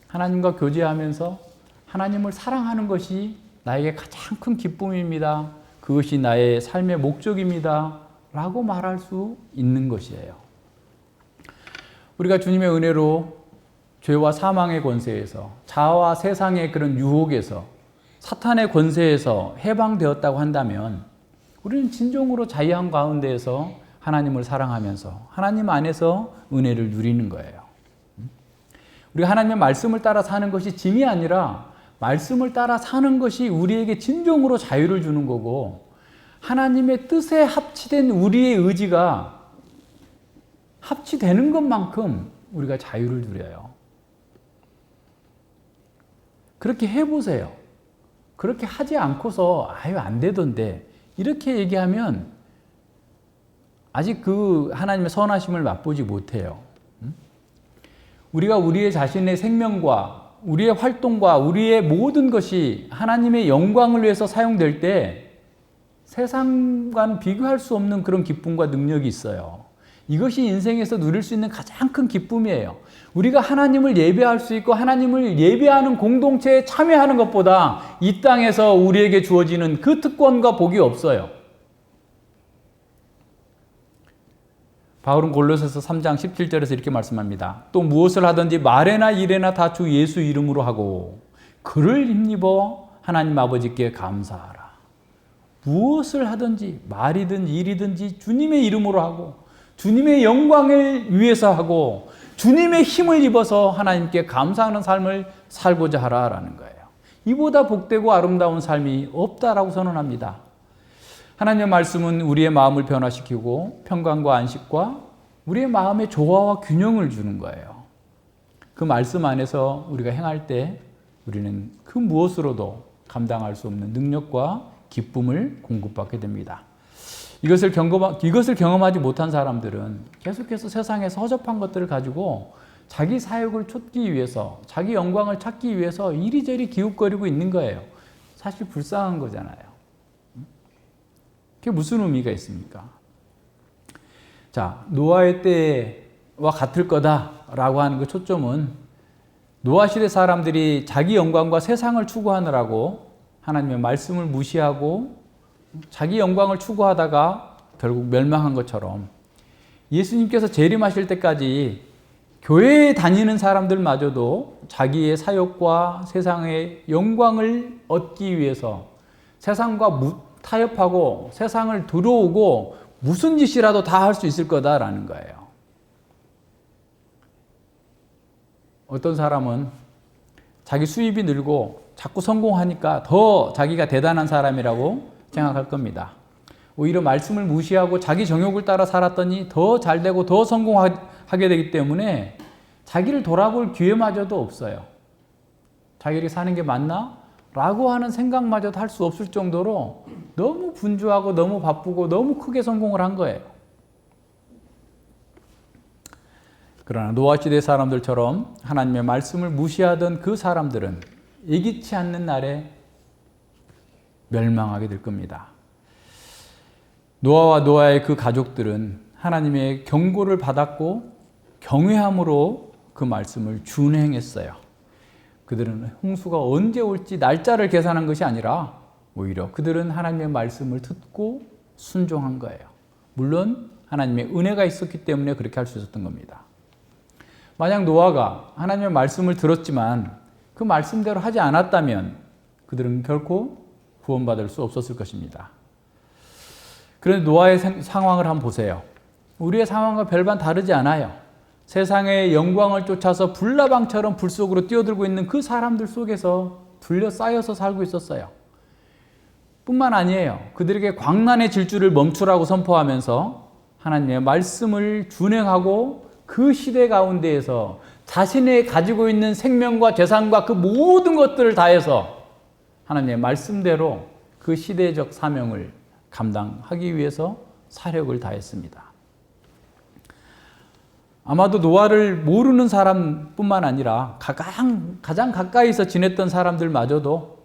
하나님과 교제하면서 하나님을 사랑하는 것이 나에게 가장 큰 기쁨입니다. 그것이 나의 삶의 목적입니다. 라고 말할 수 있는 것이에요. 우리가 주님의 은혜로 죄와 사망의 권세에서, 자아와 세상의 그런 유혹에서, 사탄의 권세에서 해방되었다고 한다면 우리는 진정으로 자유한 가운데에서 하나님을 사랑하면서 하나님 안에서 은혜를 누리는 거예요. 우리가 하나님의 말씀을 따라 사는 것이 짐이 아니라 말씀을 따라 사는 것이 우리에게 진정으로 자유를 주는 거고, 하나님의 뜻에 합치된 우리의 의지가 합치되는 것만큼 우리가 자유를 누려요. 그렇게 해보세요. 그렇게 하지 않고서 아유 안 되던데 이렇게 얘기하면 아직 그 하나님의 선하심을 맛보지 못해요. 우리가 우리의 자신의 생명과 우리의 활동과 우리의 모든 것이 하나님의 영광을 위해서 사용될 때 세상과는 비교할 수 없는 그런 기쁨과 능력이 있어요. 이것이 인생에서 누릴 수 있는 가장 큰 기쁨이에요. 우리가 하나님을 예배할 수 있고 하나님을 예배하는 공동체에 참여하는 것보다 이 땅에서 우리에게 주어지는 그 특권과 복이 없어요. 바울은 골로새서 3장 17절에서 이렇게 말씀합니다. 또 무엇을 하든지 말에나 일에나 다 주 예수 이름으로 하고 그를 힘입어 하나님 아버지께 감사하라. 무엇을 하든지 말이든 일이든지 주님의 이름으로 하고 주님의 영광을 위해서 하고 주님의 힘을 입어서 하나님께 감사하는 삶을 살고자 하라라는 거예요. 이보다 복되고 아름다운 삶이 없다라고 선언합니다. 하나님의 말씀은 우리의 마음을 변화시키고 평강과 안식과 우리의 마음의 조화와 균형을 주는 거예요. 그 말씀 안에서 우리가 행할 때 우리는 그 무엇으로도 감당할 수 없는 능력과 기쁨을 공급받게 됩니다. 이것을 경험하지 못한 사람들은 계속해서 세상에서 허접한 것들을 가지고 자기 사욕을 쫓기 위해서, 자기 영광을 찾기 위해서 이리저리 기웃거리고 있는 거예요. 사실 불쌍한 거잖아요. 그게 무슨 의미가 있습니까? 자, 노아의 때와 같을 거다라고 하는 그 초점은 노아 시대 사람들이 자기 영광과 세상을 추구하느라고 하나님의 말씀을 무시하고 자기 영광을 추구하다가 결국 멸망한 것처럼 예수님께서 재림하실 때까지 교회에 다니는 사람들마저도 자기의 사욕과 세상의 영광을 얻기 위해서 세상과 타협하고 세상을 들어오고 무슨 짓이라도 다 할 수 있을 거다라는 거예요. 어떤 사람은 자기 수입이 늘고 자꾸 성공하니까 더 자기가 대단한 사람이라고 생각할 겁니다. 오히려 말씀을 무시하고 자기 정욕을 따라 살았더니 더 잘되고 더 성공하게 되기 때문에 자기를 돌아볼 기회마저도 없어요. 자기를 사는 게 맞나? 라고 하는 생각마저도 할 수 없을 정도로 너무 분주하고 너무 바쁘고 너무 크게 성공을 한 거예요. 그러나 노아 시대 사람들처럼 하나님의 말씀을 무시하던 그 사람들은 예기치 않는 날에 멸망하게 될 겁니다. 노아와 노아의 그 가족들은 하나님의 경고를 받았고 경외함으로 그 말씀을 준행했어요. 그들은 홍수가 언제 올지 날짜를 계산한 것이 아니라 오히려 그들은 하나님의 말씀을 듣고 순종한 거예요. 물론 하나님의 은혜가 있었기 때문에 그렇게 할 수 있었던 겁니다. 만약 노아가 하나님의 말씀을 들었지만 그 말씀대로 하지 않았다면 그들은 결코 구원받을 수 없었을 것입니다. 그런데 노아의 상황을 한번 보세요. 우리의 상황과 별반 다르지 않아요. 세상의 영광을 쫓아서 불나방처럼 불 속으로 뛰어들고 있는 그 사람들 속에서 둘러싸여서 살고 있었어요. 뿐만 아니에요. 그들에게 광란의 질주를 멈추라고 선포하면서 하나님의 말씀을 준행하고 그 시대 가운데에서 자신이 가지고 있는 생명과 재산과 그 모든 것들을 다해서 하나님의 말씀대로 그 시대적 사명을 감당하기 위해서 사력을 다했습니다. 아마도 노아를 모르는 사람뿐만 아니라 가장 가까이서 지냈던 사람들마저도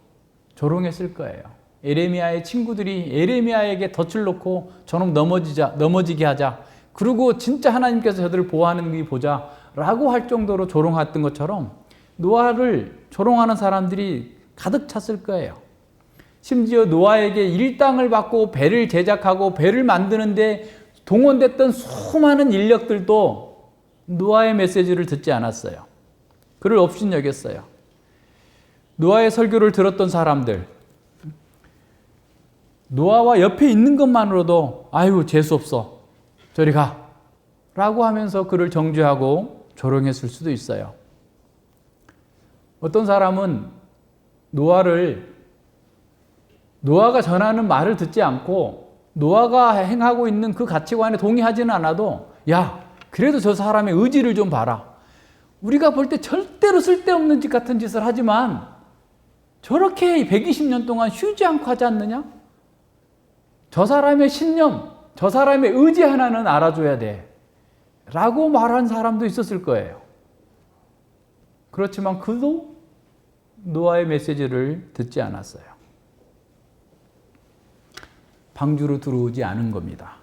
조롱했을 거예요. 에레미야의 친구들이 에레미야에게 덫을 놓고 저놈 넘어지게 하자. 그리고 진짜 하나님께서 저들을 보호하는 게 보자 라고 할 정도로 조롱했던 것처럼 노아를 조롱하는 사람들이 가득 찼을 거예요. 심지어 노아에게 일당을 받고 배를 제작하고 배를 만드는데 동원됐던 수많은 인력들도 노아의 메시지를 듣지 않았어요. 그를 업신여겼어요. 노아의 설교를 들었던 사람들, 노아와 옆에 있는 것만으로도 아유 재수없어 저리 가 라고 하면서 그를 정죄하고 조롱했을 수도 있어요. 어떤 사람은 노아가 전하는 말을 듣지 않고 노아가 행하고 있는 그 가치관에 동의하지는 않아도 야, 그래도 저 사람의 의지를 좀 봐라. 우리가 볼 때 절대로 쓸데없는 짓 같은 짓을 하지만 저렇게 120년 동안 쉬지 않고 하지 않느냐? 저 사람의 신념, 저 사람의 의지 하나는 알아줘야 돼. 라고 말한 사람도 있었을 거예요. 그렇지만 그도 노아의 메시지를 듣지 않았어요. 방주로 들어오지 않은 겁니다.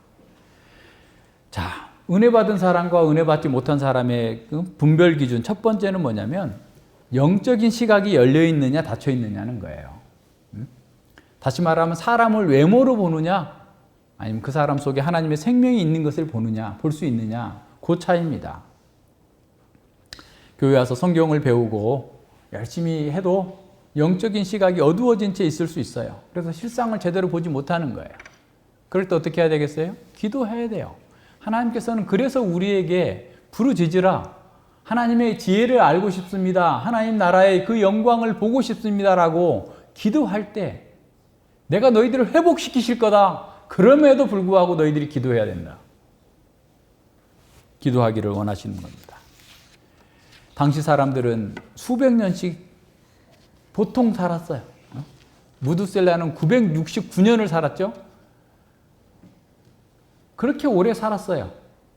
자, 은혜 받은 사람과 은혜 받지 못한 사람의 분별 기준 첫 번째는 뭐냐면 영적인 시각이 열려 있느냐 닫혀 있느냐는 거예요. 다시 말하면 사람을 외모로 보느냐 아니면 그 사람 속에 하나님의 생명이 있는 것을 보느냐 볼 수 있느냐 그 차이입니다. 교회 와서 성경을 배우고 열심히 해도 영적인 시각이 어두워진 채 있을 수 있어요. 그래서 실상을 제대로 보지 못하는 거예요. 그럴 때 어떻게 해야 되겠어요? 기도해야 돼요. 하나님께서는 그래서 우리에게 부르짖으라. 하나님의 지혜를 알고 싶습니다. 하나님 나라의 그 영광을 보고 싶습니다라고 기도할 때 내가 너희들을 회복시키실 거다. 그럼에도 불구하고 너희들이 기도해야 된다. 기도하기를 원하시는 겁니다. 당시 사람들은 수백 년씩 보통 살았어요. 무드셀라는 969년을 살았죠. 그렇게 오래 살았어요.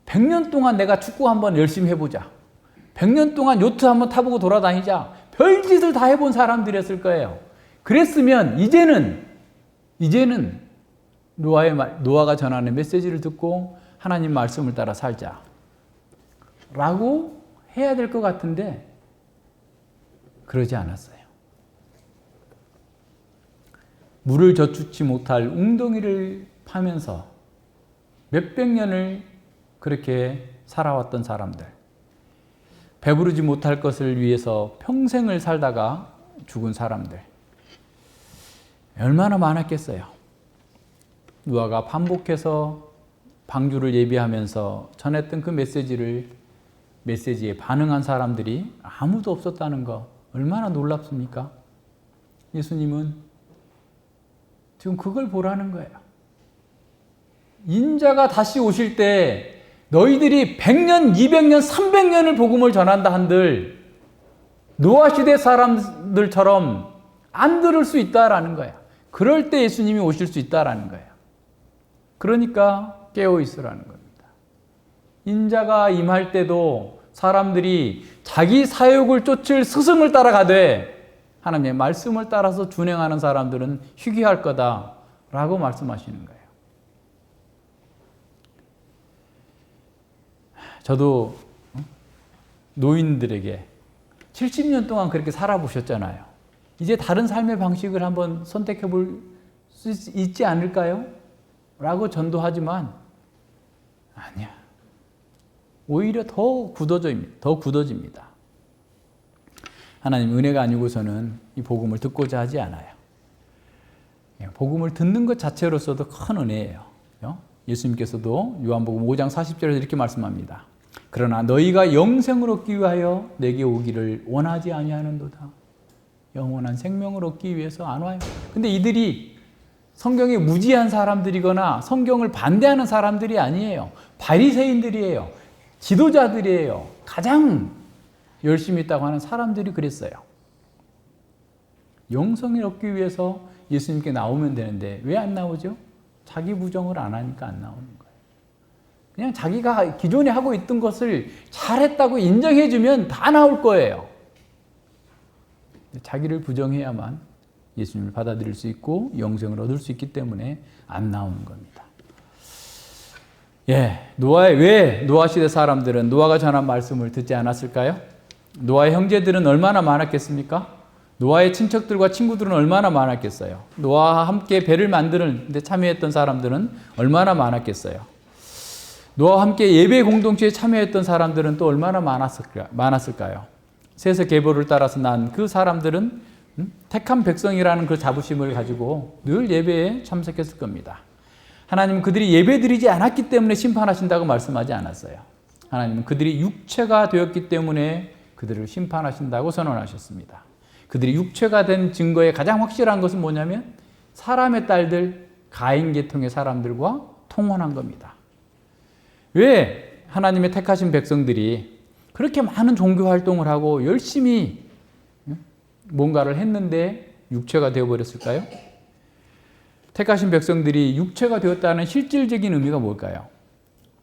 100년 동안 내가 축구 한번 열심히 해보자. 100년 동안 요트 한번 타보고 돌아다니자. 별짓을 다 해본 사람들이었을 거예요. 그랬으면 이제는 노아가 전하는 메시지를 듣고 하나님 말씀을 따라 살자. 라고 해야 될 것 같은데 그러지 않았어요. 물을 젖추지 못할 웅덩이를 파면서 몇백 년을 그렇게 살아왔던 사람들, 배부르지 못할 것을 위해서 평생을 살다가 죽은 사람들 얼마나 많았겠어요. 노아가 반복해서 방주를 예비하면서 전했던 그 메시지에 반응한 사람들이 아무도 없었다는 거 얼마나 놀랍습니까? 예수님은 지금 그걸 보라는 거예요. 인자가 다시 오실 때 너희들이 100년, 200년, 300년을 복음을 전한다 한들 노아 시대 사람들처럼 안 들을 수 있다라는 거예요. 그럴 때 예수님이 오실 수 있다라는 거예요. 그러니까 깨어 있으라는 겁니다. 인자가 임할 때도 사람들이 자기 사욕을 쫓을 스승을 따라가되 하나님의 말씀을 따라서 준행하는 사람들은 희귀할 거다라고 말씀하시는 거예요. 저도 노인들에게 70년 동안 그렇게 살아보셨잖아요. 이제 다른 삶의 방식을 한번 선택해 볼 수 있지 않을까요? 라고 전도하지만 아니야. 오히려 더 굳어집니다. 하나님 은혜가 아니고서는 이 복음을 듣고자 하지 않아요. 복음을 듣는 것 자체로서도 큰 은혜예요. 예수님께서도 요한복음 5장 40절에서 이렇게 말씀합니다. 그러나 너희가 영생을 얻기 위하여 내게 오기를 원하지 아니하는도다. 영원한 생명을 얻기 위해서 안 와요. 근데 이들이 성경에 무지한 사람들이거나 성경을 반대하는 사람들이 아니에요. 바리새인들이에요. 지도자들이에요. 가장 열심히 있다고 하는 사람들이 그랬어요. 영생을 얻기 위해서 예수님께 나오면 되는데 왜 안 나오죠? 자기 부정을 안 하니까 안 나오는 거예요. 그냥 자기가 기존에 하고 있던 것을 잘했다고 인정해주면 다 나올 거예요. 자기를 부정해야만 예수님을 받아들일 수 있고 영생을 얻을 수 있기 때문에 안 나오는 겁니다. 왜 노아 시대 사람들은 노아가 전한 말씀을 듣지 않았을까요? 노아의 형제들은 얼마나 많았겠습니까? 노아의 친척들과 친구들은 얼마나 많았겠어요? 노아와 함께 배를 만드는 데 참여했던 사람들은 얼마나 많았겠어요? 노아와 함께 예배 공동체에 참여했던 사람들은 또 얼마나 많았을까요? 셋의 계보를 따라서 난 그 사람들은 택한 백성이라는 그 자부심을 가지고 늘 예배에 참석했을 겁니다. 하나님은 그들이 예배드리지 않았기 때문에 심판하신다고 말씀하지 않았어요. 하나님은 그들이 육체가 되었기 때문에 그들을 심판하신다고 선언하셨습니다. 그들이 육체가 된 증거의 가장 확실한 것은 뭐냐면 사람의 딸들, 가인 계통의 사람들과 통혼한 겁니다. 왜 하나님의 택하신 백성들이 그렇게 많은 종교 활동을 하고 열심히 뭔가를 했는데 육체가 되어버렸을까요? 택하신 백성들이 육체가 되었다는 실질적인 의미가 뭘까요?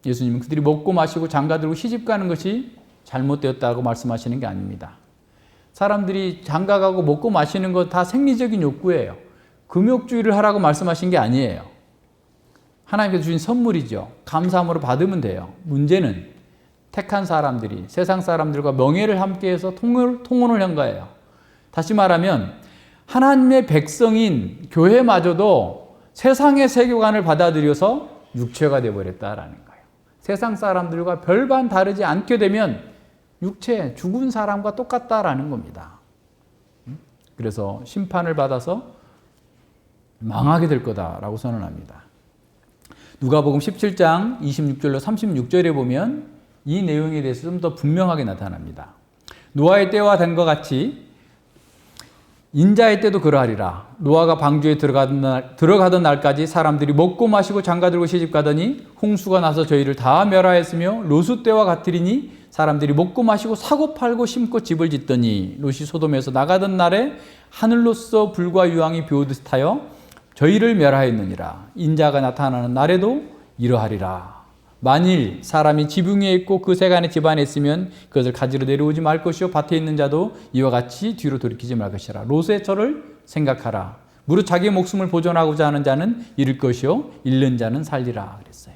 예수님은 그들이 먹고 마시고 장가들고 시집가는 것이 잘못되었다고 말씀하시는 게 아닙니다. 사람들이 장가가고 먹고 마시는 것 다 생리적인 욕구예요. 금욕주의를 하라고 말씀하신 게 아니에요. 하나님께서 주신 선물이죠. 감사함으로 받으면 돼요. 문제는 택한 사람들이 세상 사람들과 명예를 함께해서 통혼을 한 거예요. 다시 말하면 하나님의 백성인 교회마저도 세상의 세계관을 받아들여서 육체가 되어버렸다라는 거예요. 세상 사람들과 별반 다르지 않게 되면 육체, 죽은 사람과 똑같다라는 겁니다. 그래서 심판을 받아서 망하게 될 거다라고 선언합니다. 누가복음 17장 26절로 36절에 보면 이 내용에 대해서 좀 더 분명하게 나타납니다. 노아의 때와 된 것 같이 인자의 때도 그러하리라. 노아가 방주에 들어가던 날까지 사람들이 먹고 마시고 장가들고 시집가더니 홍수가 나서 저희를 다 멸하였으며 롯의 때와 같으리니 사람들이 먹고 마시고 사고 팔고 심고 집을 짓더니 롯이 소돔에서 나가던 날에 하늘로서 불과 유황이 비오듯 하여 저희를 멸하였느니라. 인자가 나타나는 날에도 이러하리라. 만일 사람이 지붕 위에 있고 그 세간의 집 안에 있으면 그것을 가지러 내려오지 말 것이요 밭에 있는 자도 이와 같이 뒤로 돌이키지 말 것이라. 롯의 처를 생각하라. 무릇 자기의 목숨을 보존하고자 하는 자는 잃을 것이요 잃는 자는 살리라 그랬어요.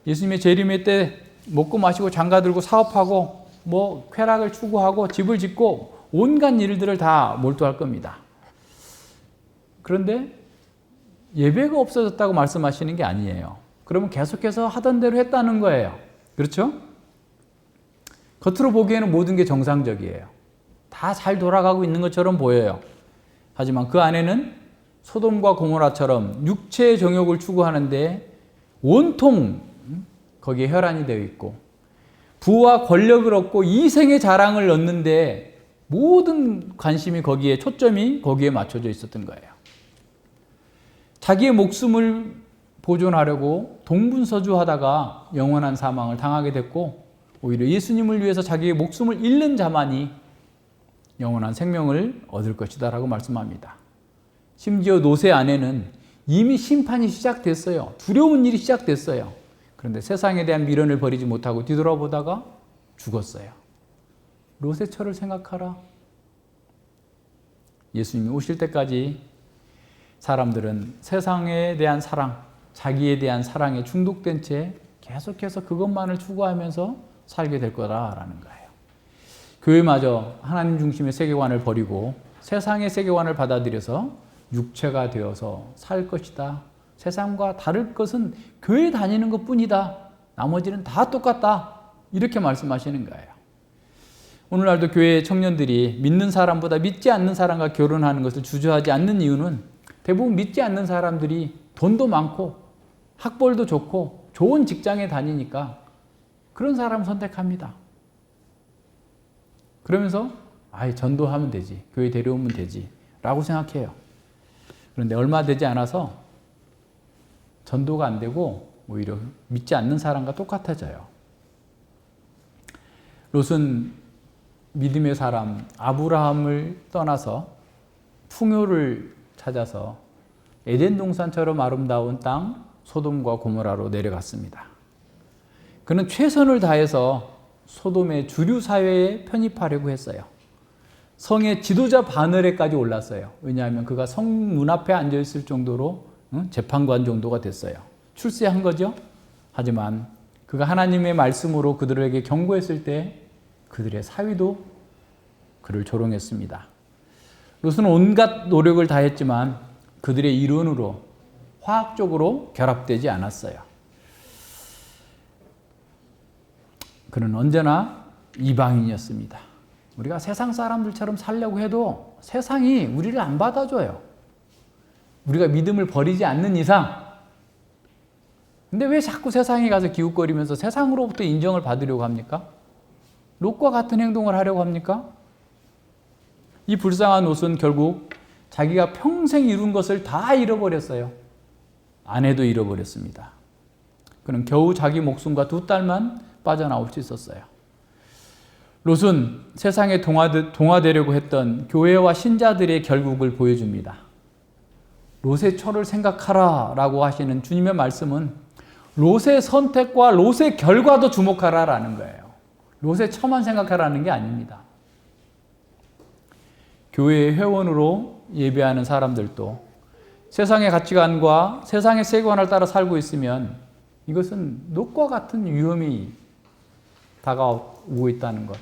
예수님의 재림의 때 먹고 마시고 장가들고 사업하고 뭐 쾌락을 추구하고 집을 짓고 온갖 일들을 다 몰두할 겁니다. 그런데 예배가 없어졌다고 말씀하시는 게 아니에요. 그러면 계속해서 하던 대로 했다는 거예요. 그렇죠? 겉으로 보기에는 모든 게 정상적이에요. 다 잘 돌아가고 있는 것처럼 보여요. 하지만 그 안에는 소돔과 고모라처럼 육체의 정욕을 추구하는데 온통 거기에 혈안이 되어 있고 부와 권력을 얻고 이생의 자랑을 얻는데 모든 관심이 거기에 초점이 거기에 맞춰져 있었던 거예요. 자기의 목숨을 보존하려고 동분서주하다가 영원한 사망을 당하게 됐고 오히려 예수님을 위해서 자기의 목숨을 잃는 자만이 영원한 생명을 얻을 것이다 라고 말씀합니다. 심지어 롯의 아내는 이미 심판이 시작됐어요. 두려운 일이 시작됐어요. 그런데 세상에 대한 미련을 버리지 못하고 뒤돌아보다가 죽었어요. 롯의 처를 생각하라. 예수님이 오실 때까지 사람들은 세상에 대한 사랑, 자기에 대한 사랑에 중독된 채 계속해서 그것만을 추구하면서 살게 될 거다라는 거예요. 교회마저 하나님 중심의 세계관을 버리고 세상의 세계관을 받아들여서 육체가 되어서 살 것이다. 세상과 다를 것은 교회 다니는 것뿐이다. 나머지는 다 똑같다. 이렇게 말씀하시는 거예요. 오늘날도 교회 청년들이 믿는 사람보다 믿지 않는 사람과 결혼하는 것을 주저하지 않는 이유는 대부분 믿지 않는 사람들이 돈도 많고 학벌도 좋고 좋은 직장에 다니니까 그런 사람 선택합니다. 그러면서 전도하면 되지, 교회 데려오면 되지 라고 생각해요. 그런데 얼마 되지 않아서 전도가 안 되고 오히려 믿지 않는 사람과 똑같아져요. 롯은 믿음의 사람 아브라함을 떠나서 풍요를 찾아서 에덴 동산처럼 아름다운 땅 소돔과 고모라로 내려갔습니다. 그는 최선을 다해서 소돔의 주류 사회에 편입하려고 했어요. 성의 지도자 바늘에까지 올랐어요. 왜냐하면 그가 성 문 앞에 앉아 있을 정도로 재판관 정도가 됐어요. 출세한 거죠. 하지만 그가 하나님의 말씀으로 그들에게 경고했을 때 그들의 사위도 그를 조롱했습니다. 롯은 온갖 노력을 다했지만 그들의 이론으로 화학적으로 결합되지 않았어요. 그는 언제나 이방인이었습니다. 우리가 세상 사람들처럼 살려고 해도 세상이 우리를 안 받아줘요. 우리가 믿음을 버리지 않는 이상. 근데 왜 자꾸 세상에 가서 기웃거리면서 세상으로부터 인정을 받으려고 합니까? 롯과 같은 행동을 하려고 합니까? 이 불쌍한 롯은 결국 자기가 평생 이룬 것을 다 잃어버렸어요. 아내도 잃어버렸습니다. 그는 겨우 자기 목숨과 2딸만 빠져나올 수 있었어요. 롯은 세상에 동화되려고 했던 교회와 신자들의 결국을 보여줍니다. 롯의 처를 생각하라 라고 하시는 주님의 말씀은 롯의 선택과 롯의 결과도 주목하라라는 거예요. 롯의 처만 생각하라는 게 아닙니다. 교회의 회원으로 예배하는 사람들도 세상의 가치관과 세상의 세계관을 따라 살고 있으면 이것은 롯과 같은 위험이 다가오고 있다는 것.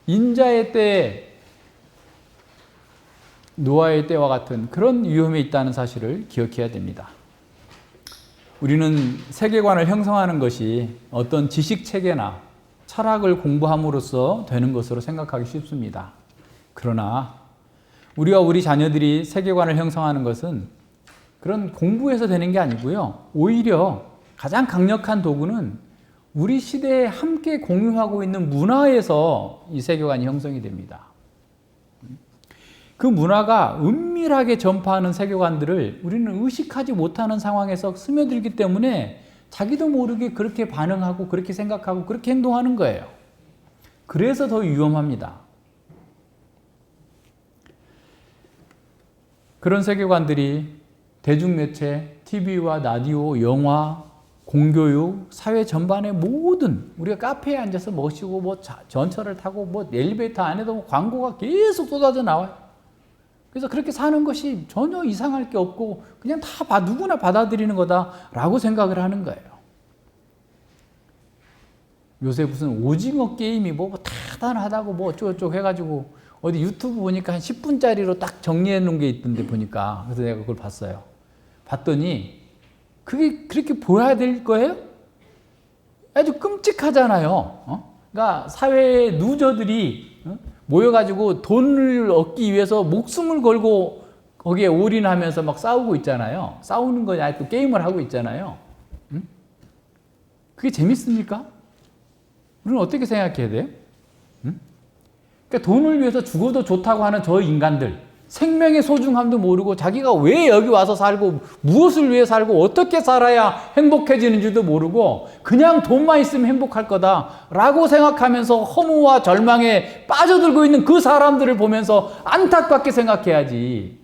인자의 때에 노아의 때와 같은 그런 위험이 있다는 사실을 기억해야 됩니다. 우리는 세계관을 형성하는 것이 어떤 지식 체계나 철학을 공부함으로써 되는 것으로 생각하기 쉽습니다. 그러나 우리와 우리 자녀들이 세계관을 형성하는 것은 그런 공부에서 되는 게 아니고요. 오히려 가장 강력한 도구는 우리 시대에 함께 공유하고 있는 문화에서 이 세계관이 형성이 됩니다. 그 문화가 은밀하게 전파하는 세계관들을 우리는 의식하지 못하는 상황에서 스며들기 때문에 자기도 모르게 그렇게 반응하고 그렇게 생각하고 그렇게 행동하는 거예요. 그래서 더 위험합니다. 그런 세계관들이 대중매체, TV와 라디오, 영화, 공교육, 사회 전반의 모든 우리가 카페에 앉아서 마시고 뭐 전철을 타고 뭐 엘리베이터 안에도 뭐 광고가 계속 쏟아져 나와요. 그래서 그렇게 사는 것이 전혀 이상할 게 없고 그냥 다 누구나 받아들이는 거다라고 생각을 하는 거예요. 요새 무슨 오징어 게임이 뭐 대단하다고 뭐 어쩌고저쩌고 해가지고 어디 유튜브 보니까 한 10분짜리로 딱 정리해 놓은 게 있던데 보니까 그래서 내가 그걸 봤어요. 봤더니 그게 그렇게 보여야 될 거예요? 아주 끔찍하잖아요. 그러니까 사회의 루저들이 모여가지고 돈을 얻기 위해서 목숨을 걸고 거기에 올인하면서 막 싸우고 있잖아요. 싸우는 거냐, 또 게임을 하고 있잖아요. 그게 재밌습니까? 우리는 어떻게 생각해야 돼요? 그러니까 돈을 위해서 죽어도 좋다고 하는 저 인간들, 생명의 소중함도 모르고 자기가 왜 여기 와서 살고 무엇을 위해 살고 어떻게 살아야 행복해지는지도 모르고 그냥 돈만 있으면 행복할 거다라고 생각하면서 허무와 절망에 빠져들고 있는 그 사람들을 보면서 안타깝게 생각해야지.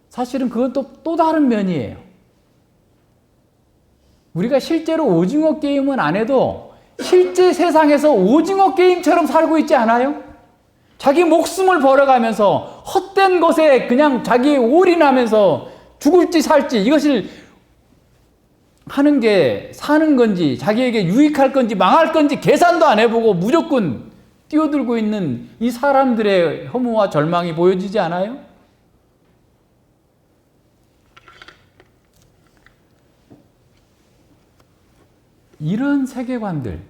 사실은 그건 또 다른 면이에요. 우리가 실제로 오징어 게임은 안 해도 실제 세상에서 오징어 게임처럼 살고 있지 않아요? 자기 목숨을 벌어가면서 헛된 것에 그냥 자기 올인하면서 죽을지 살지 이것을 하는 게 사는 건지 자기에게 유익할 건지 망할 건지 계산도 안 해보고 무조건 뛰어들고 있는 이 사람들의 허무와 절망이 보여지지 않아요? 이런 세계관들,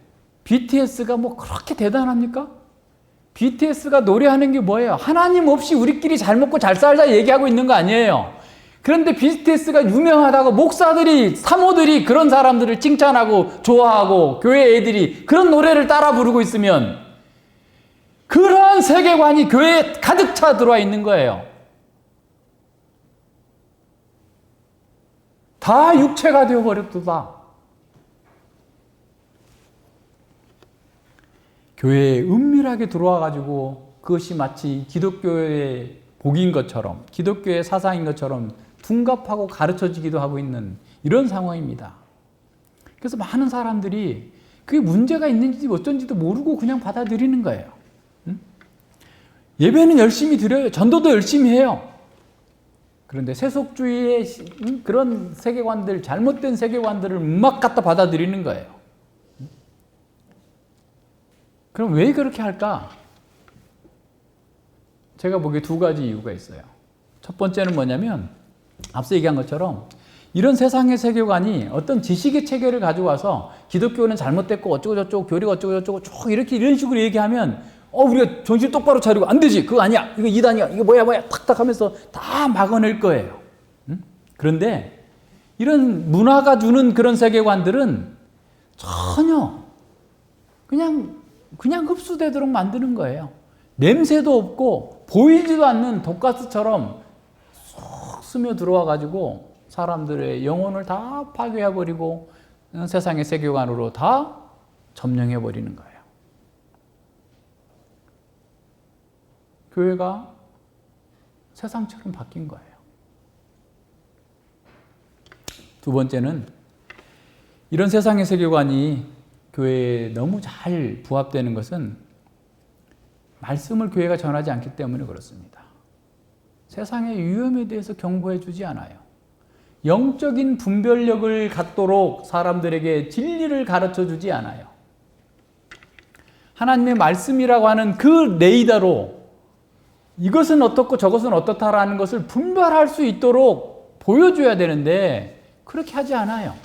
BTS가 뭐 그렇게 대단합니까? BTS가 노래하는 게 뭐예요? 하나님 없이 우리끼리 잘 먹고 잘 살자 얘기하고 있는 거 아니에요. 그런데 BTS가 유명하다고 목사들이, 사모들이 그런 사람들을 칭찬하고 좋아하고 교회 애들이 그런 노래를 따라 부르고 있으면 그런 세계관이 교회에 가득 차 들어와 있는 거예요. 다 육체가 되어버렸다. 교회에 은밀하게 들어와가지고 그것이 마치 기독교의 복인 것처럼 기독교의 사상인 것처럼 둔갑하고 가르쳐지기도 하고 있는 이런 상황입니다. 그래서 많은 사람들이 그게 문제가 있는지 어쩐지도 모르고 그냥 받아들이는 거예요. 예배는 열심히 드려요. 전도도 열심히 해요. 그런데 세속주의의 그런 세계관들, 잘못된 세계관들을 막 갖다 받아들이는 거예요. 그럼 왜 그렇게 할까? 제가 보기에 2가지 이유가 있어요. 첫 번째는 뭐냐면 앞서 얘기한 것처럼 이런 세상의 세계관이 어떤 지식의 체계를 가져와서 기독교는 잘못됐고 어쩌고저쩌고 교리가 어쩌고저쩌고 쭉 이렇게 이런 식으로 얘기하면 우리가 정신 똑바로 차리고 안 되지. 그거 아니야. 이거 이단이야. 이거 뭐야. 탁탁 하면서 다 막아낼 거예요. 그런데 이런 문화가 주는 그런 세계관들은 전혀 그냥 그냥 흡수되도록 만드는 거예요. 냄새도 없고 보이지도 않는 독가스처럼 쏙 스며 들어와 가지고 사람들의 영혼을 다 파괴해 버리고 세상의 세계관으로 다 점령해 버리는 거예요. 교회가 세상처럼 바뀐 거예요. 두 번째는 이런 세상의 세계관이 교회에 너무 잘 부합되는 것은 말씀을 교회가 전하지 않기 때문에 그렇습니다. 세상의 위험에 대해서 경고해 주지 않아요. 영적인 분별력을 갖도록 사람들에게 진리를 가르쳐 주지 않아요. 하나님의 말씀이라고 하는 그 레이더로 이것은 어떻고 저것은 어떻다라는 것을 분별할 수 있도록 보여줘야 되는데 그렇게 하지 않아요.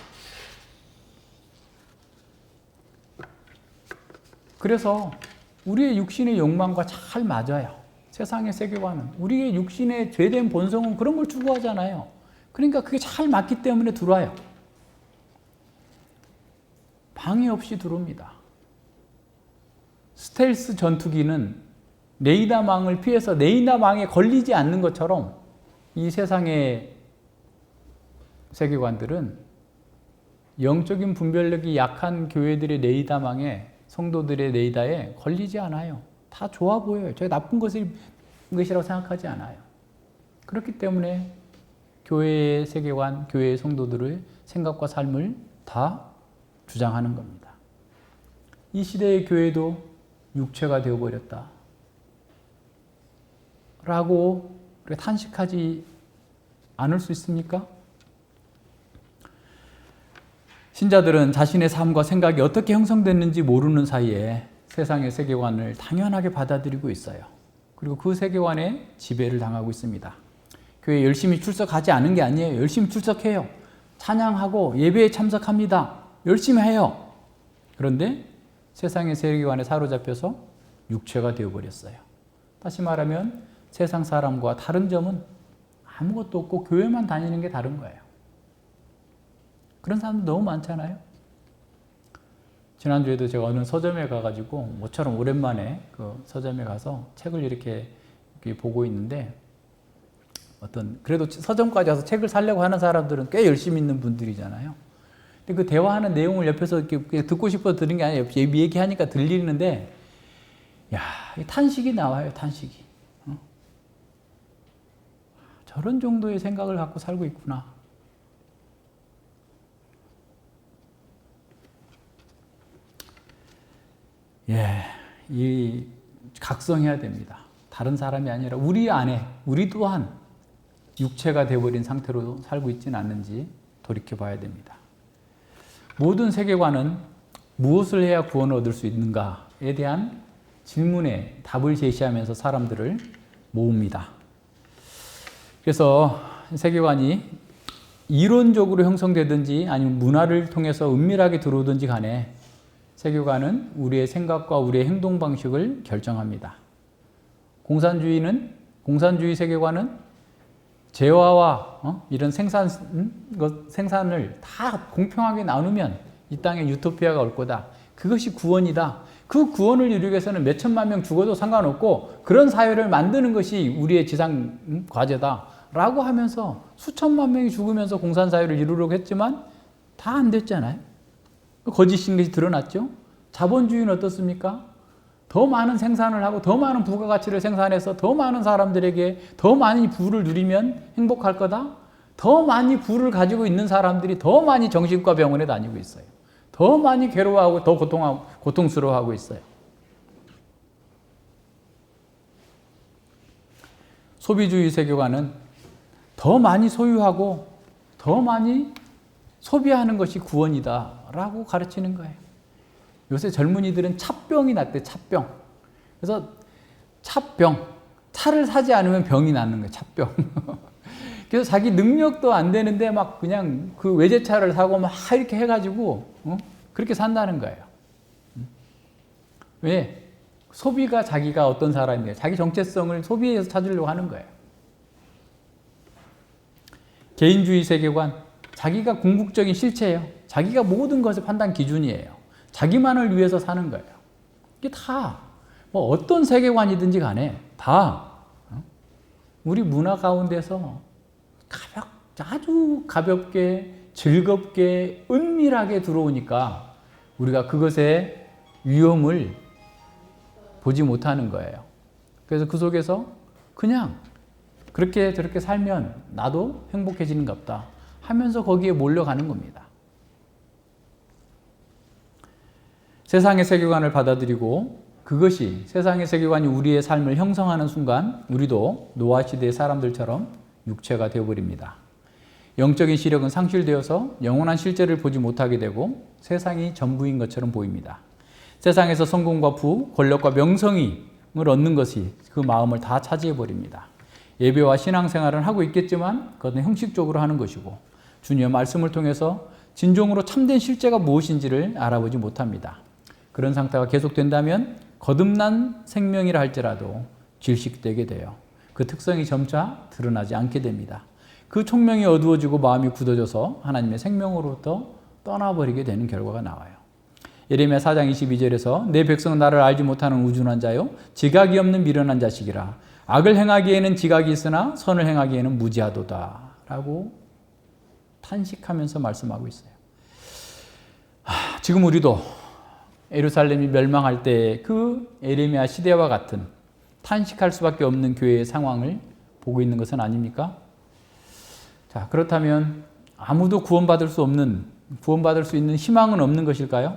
그래서 우리의 육신의 욕망과 잘 맞아요. 세상의 세계관은. 우리의 육신의 죄된 본성은 그런 걸 추구하잖아요. 그러니까 그게 잘 맞기 때문에 들어와요. 방해 없이 들어옵니다. 스텔스 전투기는 레이더망을 피해서 레이더망에 걸리지 않는 것처럼 이 세상의 세계관들은 영적인 분별력이 약한 교회들의 레이더망에 성도들의 레이더에 걸리지 않아요. 다 좋아 보여요. 저게 나쁜 것이라고 생각하지 않아요. 그렇기 때문에 교회의 세계관, 교회의 성도들의 생각과 삶을 다 주장하는 겁니다. 이 시대의 교회도 육체가 되어버렸다 라고 탄식하지 않을 수 있습니까? 신자들은 자신의 삶과 생각이 어떻게 형성됐는지 모르는 사이에 세상의 세계관을 당연하게 받아들이고 있어요. 그리고 그 세계관에 지배를 당하고 있습니다. 교회 열심히 출석하지 않은 게 아니에요. 열심히 출석해요. 찬양하고 예배에 참석합니다. 열심히 해요. 그런데 세상의 세계관에 사로잡혀서 육체가 되어버렸어요. 다시 말하면 세상 사람과 다른 점은 아무것도 없고 교회만 다니는 게 다른 거예요. 그런 사람들 너무 많잖아요. 지난주에도 제가 어느 서점에 가가지고 모처럼 오랜만에 그 서점에 가서 책을 이렇게 보고 있는데 그래도 서점까지 와서 책을 사려고 하는 사람들은 꽤 열심히 있는 분들이잖아요. 근데 그 대화하는 내용을 옆에서 이렇게 듣고 싶어서 들은 게 아니에요. 얘기하니까 들리는데, 탄식이 나와요, 탄식이. 저런 정도의 생각을 갖고 살고 있구나. 이 각성해야 됩니다. 다른 사람이 아니라 우리 안에, 우리 또한 육체가 되어버린 상태로 살고 있지는 않는지 돌이켜 봐야 됩니다. 모든 세계관은 무엇을 해야 구원을 얻을 수 있는가에 대한 질문에 답을 제시하면서 사람들을 모읍니다. 그래서 세계관이 이론적으로 형성되든지 아니면 문화를 통해서 은밀하게 들어오든지 간에 세계관은 우리의 생각과 우리의 행동 방식을 결정합니다. 공산주의 세계관은 재화와 이런 생산을 다 공평하게 나누면 이 땅에 유토피아가 올 거다. 그것이 구원이다. 그 구원을 이루기 위해서는 몇 천만 명 죽어도 상관없고 그런 사회를 만드는 것이 우리의 지상 과제다. 라고 하면서 수천만 명이 죽으면서 공산사회를 이루려고 했지만 다 안 됐잖아요. 거짓인 것이 드러났죠. 자본주의는 어떻습니까? 더 많은 생산을 하고 더 많은 부가가치를 생산해서 더 많은 사람들에게 더 많이 부를 누리면 행복할 거다? 더 많이 부를 가지고 있는 사람들이 더 많이 정신과 병원에 다니고 있어요. 더 많이 괴로워하고 더 고통스러워하고 있어요. 소비주의 세계관은 더 많이 소유하고 더 많이 소비하는 것이 구원이다 라고 가르치는 거예요. 요새 젊은이들은 차병이 났대, 차병. 그래서 차를 사지 않으면 병이 나는 거예요, 차병. 그래서 자기 능력도 안 되는데 막 그냥 그 외제차를 사고 막 이렇게 해가지고 그렇게 산다는 거예요. 왜? 소비가 자기가 어떤 사람이에요. 자기 정체성을 소비에서 찾으려고 하는 거예요. 개인주의 세계관, 자기가 궁극적인 실체예요. 자기가 모든 것의 판단 기준이에요. 자기만을 위해서 사는 거예요. 이게 다, 뭐 어떤 세계관이든지 간에 다 우리 문화 가운데서 아주 가볍게, 즐겁게, 은밀하게 들어오니까 우리가 그것의 위험을 보지 못하는 거예요. 그래서 그 속에서 그냥 그렇게 저렇게 살면 나도 행복해지는갑다 하면서 거기에 몰려가는 겁니다. 세상의 세계관을 받아들이고 그것이 세상의 세계관이 우리의 삶을 형성하는 순간 우리도 노아 시대의 사람들처럼 육체가 되어버립니다. 영적인 시력은 상실되어서 영원한 실제를 보지 못하게 되고 세상이 전부인 것처럼 보입니다. 세상에서 성공과 부, 권력과 명성을 얻는 것이 그 마음을 다 차지해버립니다. 예배와 신앙생활은 하고 있겠지만 그것은 형식적으로 하는 것이고 주님의 말씀을 통해서 진정으로 참된 실제가 무엇인지를 알아보지 못합니다. 그런 상태가 계속된다면 거듭난 생명이라 할지라도 질식되게 돼요. 그 특성이 점차 드러나지 않게 됩니다. 그 총명이 어두워지고 마음이 굳어져서 하나님의 생명으로부터 떠나버리게 되는 결과가 나와요. 예레미야 4장 22절에서 내 백성은 나를 알지 못하는 우둔한 자요 지각이 없는 미련한 자식이라 악을 행하기에는 지각이 있으나 선을 행하기에는 무지하도다 라고 탄식하면서 말씀하고 있어요. 지금 우리도 예루살렘이 멸망할 때 그 예레미야 시대와 같은 탄식할 수밖에 없는 교회의 상황을 보고 있는 것은 아닙니까? 자, 그렇다면 아무도 구원받을 수 있는 희망은 없는 것일까요?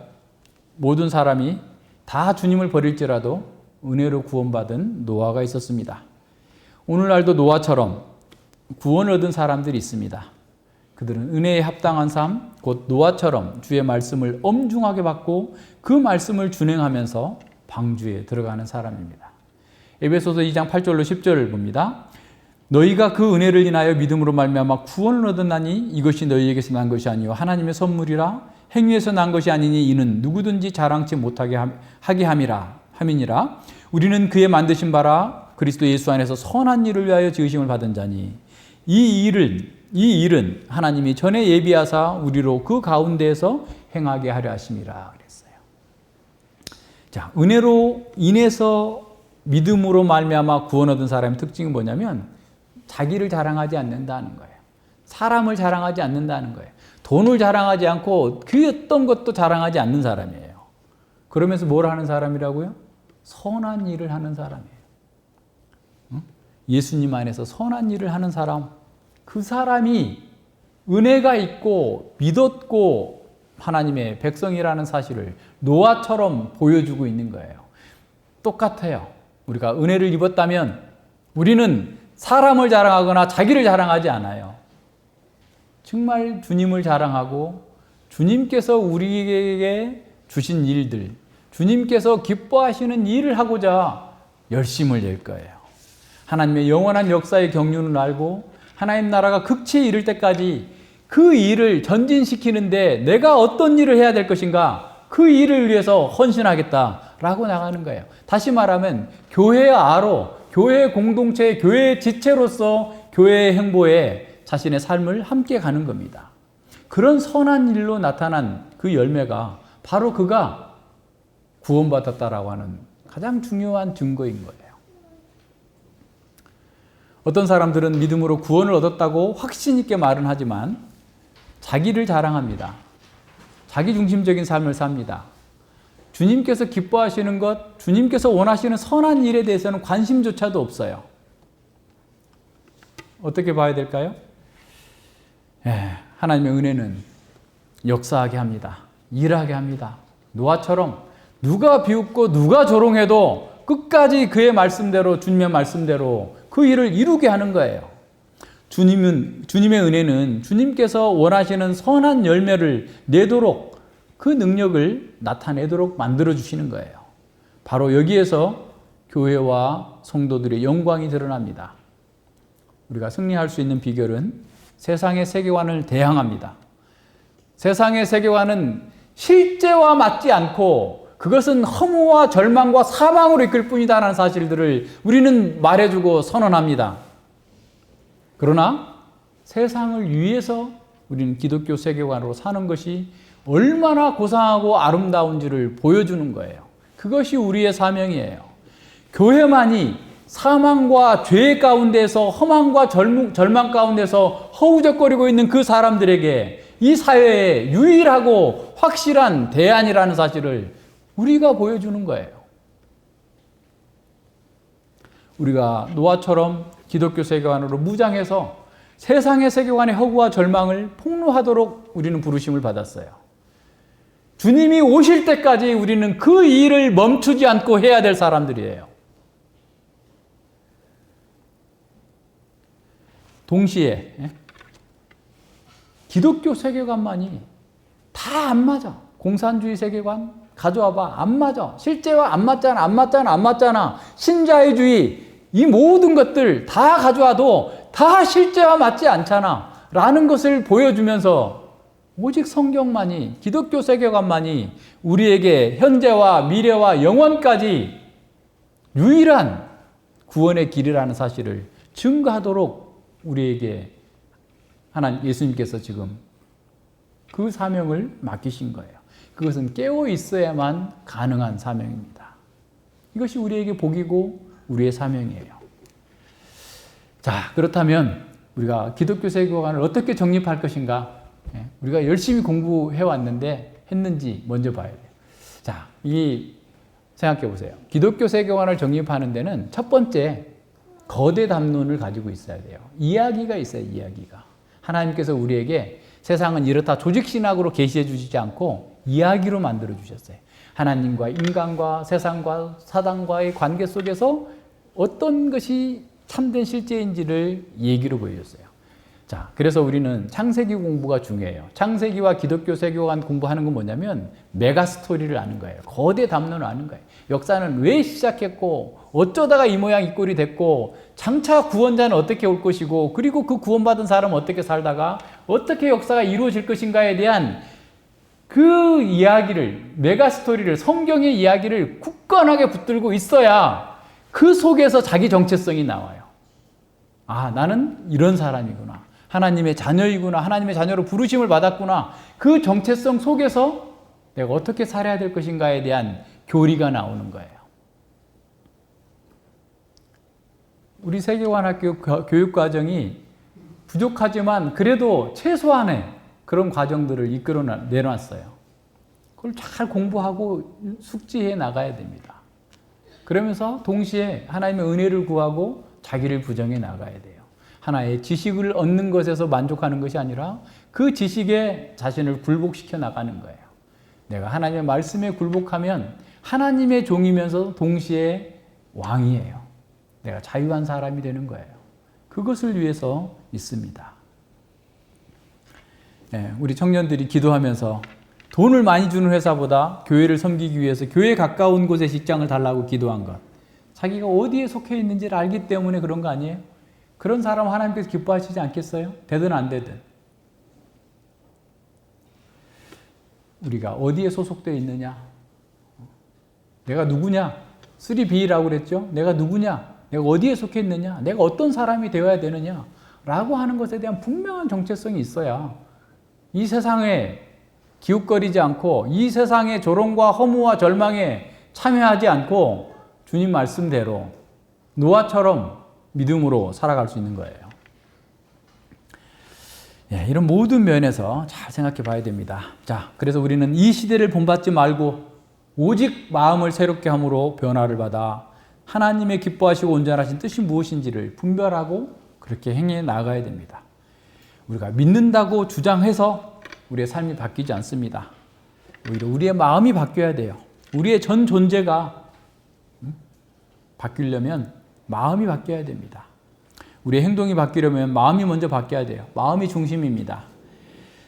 모든 사람이 다 주님을 버릴지라도 은혜로 구원받은 노아가 있었습니다. 오늘날도 노아처럼 구원을 얻은 사람들이 있습니다. 그들은 은혜에 합당한 삶, 곧 노아처럼 주의 말씀을 엄중하게 받고 그 말씀을 준행하면서 방주에 들어가는 사람입니다. 에베소서 2장 8절로 10절을 봅니다. 너희가 그 은혜를 인하여 믿음으로 말미암아 구원을 얻었나니 이것이 너희에게서 난 것이 아니요 하나님의 선물이라 행위에서 난 것이 아니니 이는 누구든지 자랑치 못하게 하게 함이니라. 우리는 그의 만드신 바라 그리스도 예수 안에서 선한 일을 위하여 지으심을 받은 자니 이 일은 하나님이 전에 예비하사 우리로 그 가운데에서 행하게 하려 하심이라 그랬어요. 자, 은혜로 인해서 믿음으로 말미암아 구원 얻은 사람의 특징은 뭐냐면 자기를 자랑하지 않는다는 거예요. 사람을 자랑하지 않는다는 거예요. 돈을 자랑하지 않고 그 어떤 것도 자랑하지 않는 사람이에요. 그러면서 뭘 하는 사람이라고요? 선한 일을 하는 사람이에요. 예수님 안에서 선한 일을 하는 사람, 그 사람이 은혜가 있고 믿었고 하나님의 백성이라는 사실을 노아처럼 보여주고 있는 거예요. 똑같아요. 우리가 은혜를 입었다면 우리는 사람을 자랑하거나 자기를 자랑하지 않아요. 정말 주님을 자랑하고 주님께서 우리에게 주신 일들, 주님께서 기뻐하시는 일을 하고자 열심을 낼 거예요. 하나님의 영원한 역사의 경륜을 알고 하나님 나라가 극치에 이를 때까지 그 일을 전진시키는데 내가 어떤 일을 해야 될 것인가, 그 일을 위해서 헌신하겠다라고 나가는 거예요. 다시 말하면 교회의 아로, 교회의 공동체, 교회의 지체로서 교회의 행보에 자신의 삶을 함께 가는 겁니다. 그런 선한 일로 나타난 그 열매가 바로 그가 구원받았다라고 하는 가장 중요한 증거인 거예요. 어떤 사람들은 믿음으로 구원을 얻었다고 확신 있게 말은 하지만 자기를 자랑합니다. 자기중심적인 삶을 삽니다. 주님께서 기뻐하시는 것, 주님께서 원하시는 선한 일에 대해서는 관심조차도 없어요. 어떻게 봐야 될까요? 하나님의 은혜는 역사하게 합니다. 일하게 합니다. 노아처럼 누가 비웃고 누가 조롱해도 끝까지 그의 말씀대로, 주님의 말씀대로 그 일을 이루게 하는 거예요. 주님의 은혜는 주님께서 원하시는 선한 열매를 내도록 그 능력을 나타내도록 만들어주시는 거예요. 바로 여기에서 교회와 성도들의 영광이 드러납니다. 우리가 승리할 수 있는 비결은 세상의 세계관을 대항합니다. 세상의 세계관은 실제와 맞지 않고 그것은 허무와 절망과 사망으로 이끌 뿐이다라는 사실들을 우리는 말해주고 선언합니다. 그러나 세상을 위해서 우리는 기독교 세계관으로 사는 것이 얼마나 고상하고 아름다운지를 보여주는 거예요. 그것이 우리의 사명이에요. 교회만이 사망과 죄 가운데서 허망과 절망 가운데서 허우적거리고 있는 그 사람들에게 이 사회에 유일하고 확실한 대안이라는 사실을 우리가 보여주는 거예요. 우리가 노아처럼 기독교 세계관으로 무장해서 세상의 세계관의 허구와 절망을 폭로하도록 우리는 부르심을 받았어요. 주님이 오실 때까지 우리는 그 일을 멈추지 않고 해야 될 사람들이에요. 동시에 기독교 세계관만이 다 안 맞아. 공산주의 세계관 가져와봐. 안 맞아. 실제와 안 맞잖아. 신자유주의 이 모든 것들 다 가져와도 다 실제와 맞지 않잖아. 라는 것을 보여주면서 오직 성경만이, 기독교 세계관만이 우리에게 현재와 미래와 영원까지 유일한 구원의 길이라는 사실을 증거하도록 우리에게 하나님 예수님께서 지금 그 사명을 맡기신 거예요. 그것은 깨어 있어야만 가능한 사명입니다. 이것이 우리에게 복이고 우리의 사명이에요. 자, 그렇다면 우리가 기독교 세계관을 어떻게 정립할 것인가? 우리가 열심히 공부해 왔는데 했는지 먼저 봐야 돼요. 자, 생각해 보세요. 기독교 세계관을 정립하는 데는 첫 번째 거대 담론을 가지고 있어야 돼요. 이야기가 있어요. 이야기가. 하나님께서 우리에게 세상은 이렇다 조직신학으로 계시해 주시지 않고 이야기로 만들어 주셨어요. 하나님과 인간과 세상과 사단과의 관계 속에서 어떤 것이 참된 실제인지를 얘기로 보여줬어요. 자, 그래서 우리는 창세기 공부가 중요해요. 창세기와 기독교 세계관 공부하는 건 뭐냐면 메가 스토리를 아는 거예요. 거대 담론을 아는 거예요. 역사는 왜 시작했고 어쩌다가 이 모양 이 꼴이 됐고 장차 구원자는 어떻게 올 것이고 그리고 그 구원받은 사람은 어떻게 살다가 어떻게 역사가 이루어질 것인가에 대한 그 이야기를, 메가 스토리를, 성경의 이야기를 굳건하게 붙들고 있어야 그 속에서 자기 정체성이 나와요. 아, 나는 이런 사람이구나. 하나님의 자녀이구나. 하나님의 자녀로 부르심을 받았구나. 그 정체성 속에서 내가 어떻게 살아야 될 것인가에 대한 교리가 나오는 거예요. 우리 세계관학교 교육과정이 부족하지만 그래도 최소한의 그런 과정들을 이끌어 내놨어요. 그걸 잘 공부하고 숙지해 나가야 됩니다. 그러면서 동시에 하나님의 은혜를 구하고 자기를 부정해 나가야 돼요. 하나의 지식을 얻는 것에서 만족하는 것이 아니라 그 지식에 자신을 굴복시켜 나가는 거예요. 내가 하나님의 말씀에 굴복하면 하나님의 종이면서 동시에 왕이에요. 내가 자유한 사람이 되는 거예요. 그것을 위해서 있습니다. 우리 청년들이 기도하면서 돈을 많이 주는 회사보다 교회를 섬기기 위해서 교회에 가까운 곳에 직장을 달라고 기도한 것. 자기가 어디에 속해 있는지를 알기 때문에 그런 거 아니에요? 그런 사람 하나님께서 기뻐하시지 않겠어요? 되든 안 되든. 우리가 어디에 소속되어 있느냐? 내가 누구냐? 3B라고 그랬죠? 내가 누구냐? 내가 어디에 속해 있느냐? 내가 어떤 사람이 되어야 되느냐? 라고 하는 것에 대한 분명한 정체성이 있어야 이 세상에 기웃거리지 않고 이 세상의 조롱과 허무와 절망에 참여하지 않고 주님 말씀대로 노아처럼 믿음으로 살아갈 수 있는 거예요. 이런 모든 면에서 잘 생각해 봐야 됩니다. 자, 그래서 우리는 이 시대를 본받지 말고 오직 마음을 새롭게 함으로 변화를 받아 하나님의 기뻐하시고 온전하신 뜻이 무엇인지를 분별하고 그렇게 행해 나가야 됩니다. 우리가 믿는다고 주장해서 우리의 삶이 바뀌지 않습니다. 오히려 우리의 마음이 바뀌어야 돼요. 우리의 전 존재가 바뀌려면 마음이 바뀌어야 됩니다. 우리의 행동이 바뀌려면 마음이 먼저 바뀌어야 돼요. 마음이 중심입니다.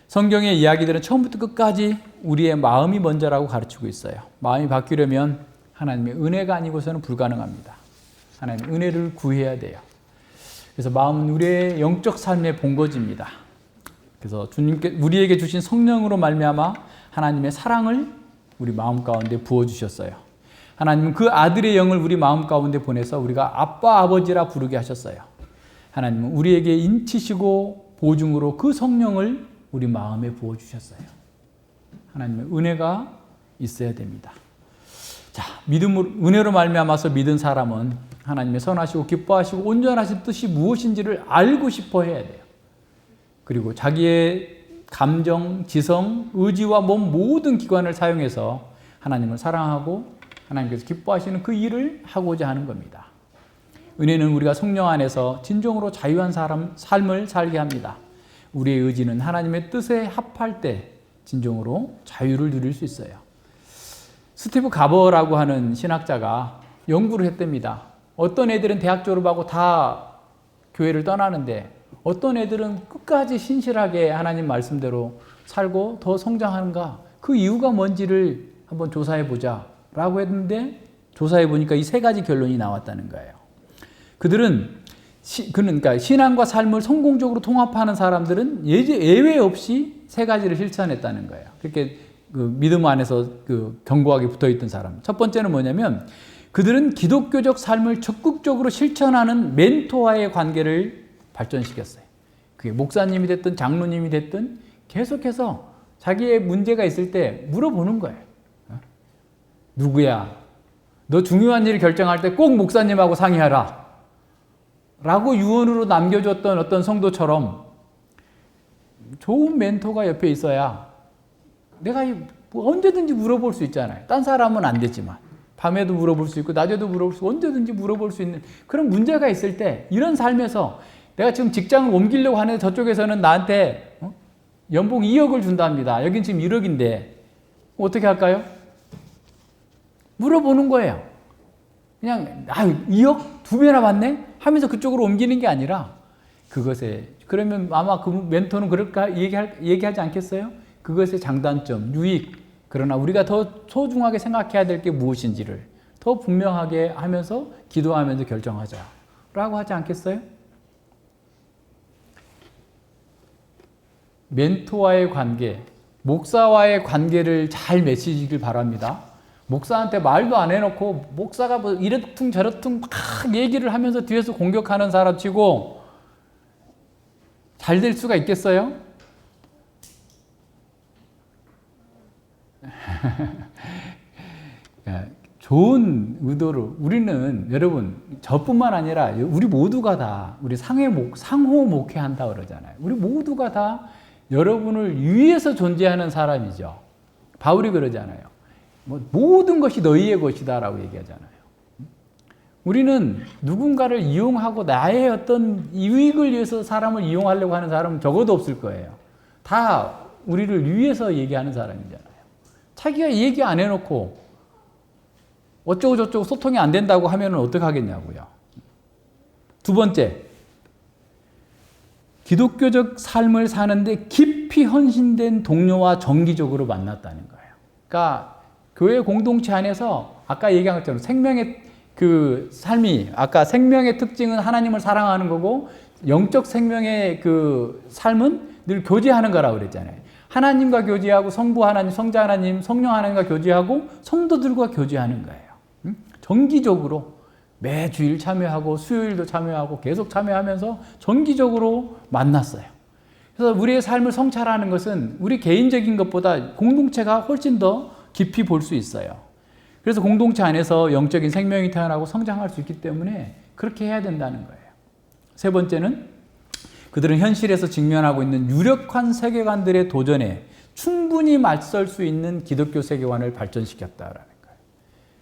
성경의 이야기들은 처음부터 끝까지 우리의 마음이 먼저라고 가르치고 있어요. 마음이 바뀌려면 하나님의 은혜가 아니고서는 불가능합니다. 하나님의 은혜를 구해야 돼요. 그래서 마음은 우리의 영적 삶의 본거지입니다. 그래서 주님께 우리에게 주신 성령으로 말미암아 하나님의 사랑을 우리 마음 가운데 부어주셨어요. 하나님은 그 아들의 영을 우리 마음 가운데 보내서 우리가 아빠 아버지라 부르게 하셨어요. 하나님은 우리에게 인치시고 보증으로 그 성령을 우리 마음에 부어주셨어요. 하나님의 은혜가 있어야 됩니다. 자, 믿음으로, 은혜로 말미암아서 믿은 사람은 하나님의 선하시고 기뻐하시고 온전하신 뜻이 무엇인지를 알고 싶어 해야 돼요. 그리고 자기의 감정, 지성, 의지와 몸 모든 기관을 사용해서 하나님을 사랑하고 하나님께서 기뻐하시는 그 일을 하고자 하는 겁니다. 은혜는 우리가 성령 안에서 진정으로 자유한 삶을 살게 합니다. 우리의 의지는 하나님의 뜻에 합할 때 진정으로 자유를 누릴 수 있어요. 스티브 가버라고 하는 신학자가 연구를 했답니다. 어떤 애들은 대학 졸업하고 다 교회를 떠나는데 어떤 애들은 끝까지 신실하게 하나님 말씀대로 살고 더 성장하는가? 그 이유가 뭔지를 한번 조사해 보자 라고 했는데 조사해 보니까 이 세 가지 결론이 나왔다는 거예요. 그들은 그러니까 신앙과 삶을 성공적으로 통합하는 사람들은 예외 없이 세 가지를 실천했다는 거예요. 그렇게 그 믿음 안에서 그 견고하게 붙어 있던 사람. 첫 번째는 뭐냐면 그들은 기독교적 삶을 적극적으로 실천하는 멘토와의 관계를 발전시켰어요. 그게 목사님이 됐든 장로님이 됐든 계속해서 자기의 문제가 있을 때 물어보는 거예요. 누구야? 너 중요한 일을 결정할 때 꼭 목사님하고 상의하라. 라고 유언으로 남겨줬던 어떤 성도처럼 좋은 멘토가 옆에 있어야 내가 언제든지 물어볼 수 있잖아요. 딴 사람은 안 되지만 밤에도 물어볼 수 있고 낮에도 물어볼 수 있고 언제든지 물어볼 수 있는 그런 문제가 있을 때 이런 삶에서 내가 지금 직장을 옮기려고 하는데 저쪽에서는 나한테 연봉 2억을 준답니다. 여긴 지금 1억인데 어떻게 할까요? 물어보는 거예요. 그냥 2억? 2배나 받네? 하면서 그쪽으로 옮기는 게 아니라 그것에 그러면 아마 그 멘토는 그럴까 얘기하지 않겠어요? 그것의 장단점, 유익 그러나 우리가 더 소중하게 생각해야 될 게 무엇인지를 더 분명하게 하면서 기도하면서 결정하자 라고 하지 않겠어요? 멘토와의 관계, 목사와의 관계를 잘 맺으시길 바랍니다. 목사한테 말도 안 해놓고 목사가 뭐 이렇든 저렇든 막 얘기를 하면서 뒤에서 공격하는 사람 치고 잘 될 수가 있겠어요? 좋은 의도로 우리는 여러분 저뿐만 아니라 우리 모두가 다 우리 상호 목회한다 그러잖아요. 우리 모두가 다 여러분을 위해서 존재하는 사람이죠. 바울이 그러잖아요. 모든 것이 너희의 것이다 라고 얘기하잖아요. 우리는 누군가를 이용하고 나의 어떤 이익을 위해서 사람을 이용하려고 하는 사람은 적어도 없을 거예요. 다 우리를 위해서 얘기하는 사람이잖아요. 자기가 얘기 안 해놓고 어쩌고 저쩌고 소통이 안 된다고 하면 어떻게 하겠냐고요. 두 번째, 기독교적 삶을 사는데 깊이 헌신된 동료와 정기적으로 만났다는 거예요. 그러니까 교회 공동체 안에서 아까 얘기한 것처럼 생명의 그 삶이 아까 생명의 특징은 하나님을 사랑하는 거고 영적 생명의 그 삶은 늘 교제하는 거라고 그랬잖아요. 하나님과 교제하고 성부 하나님, 성자 하나님, 성령 하나님과 교제하고 성도들과 교제하는 거예요. 정기적으로 매주일 참여하고 수요일도 참여하고 계속 참여하면서 정기적으로 만났어요. 그래서 우리의 삶을 성찰하는 것은 우리 개인적인 것보다 공동체가 훨씬 더 깊이 볼 수 있어요. 그래서 공동체 안에서 영적인 생명이 태어나고 성장할 수 있기 때문에 그렇게 해야 된다는 거예요. 세 번째는 그들은 현실에서 직면하고 있는 유력한 세계관들의 도전에 충분히 맞설 수 있는 기독교 세계관을 발전시켰다라는 거예요.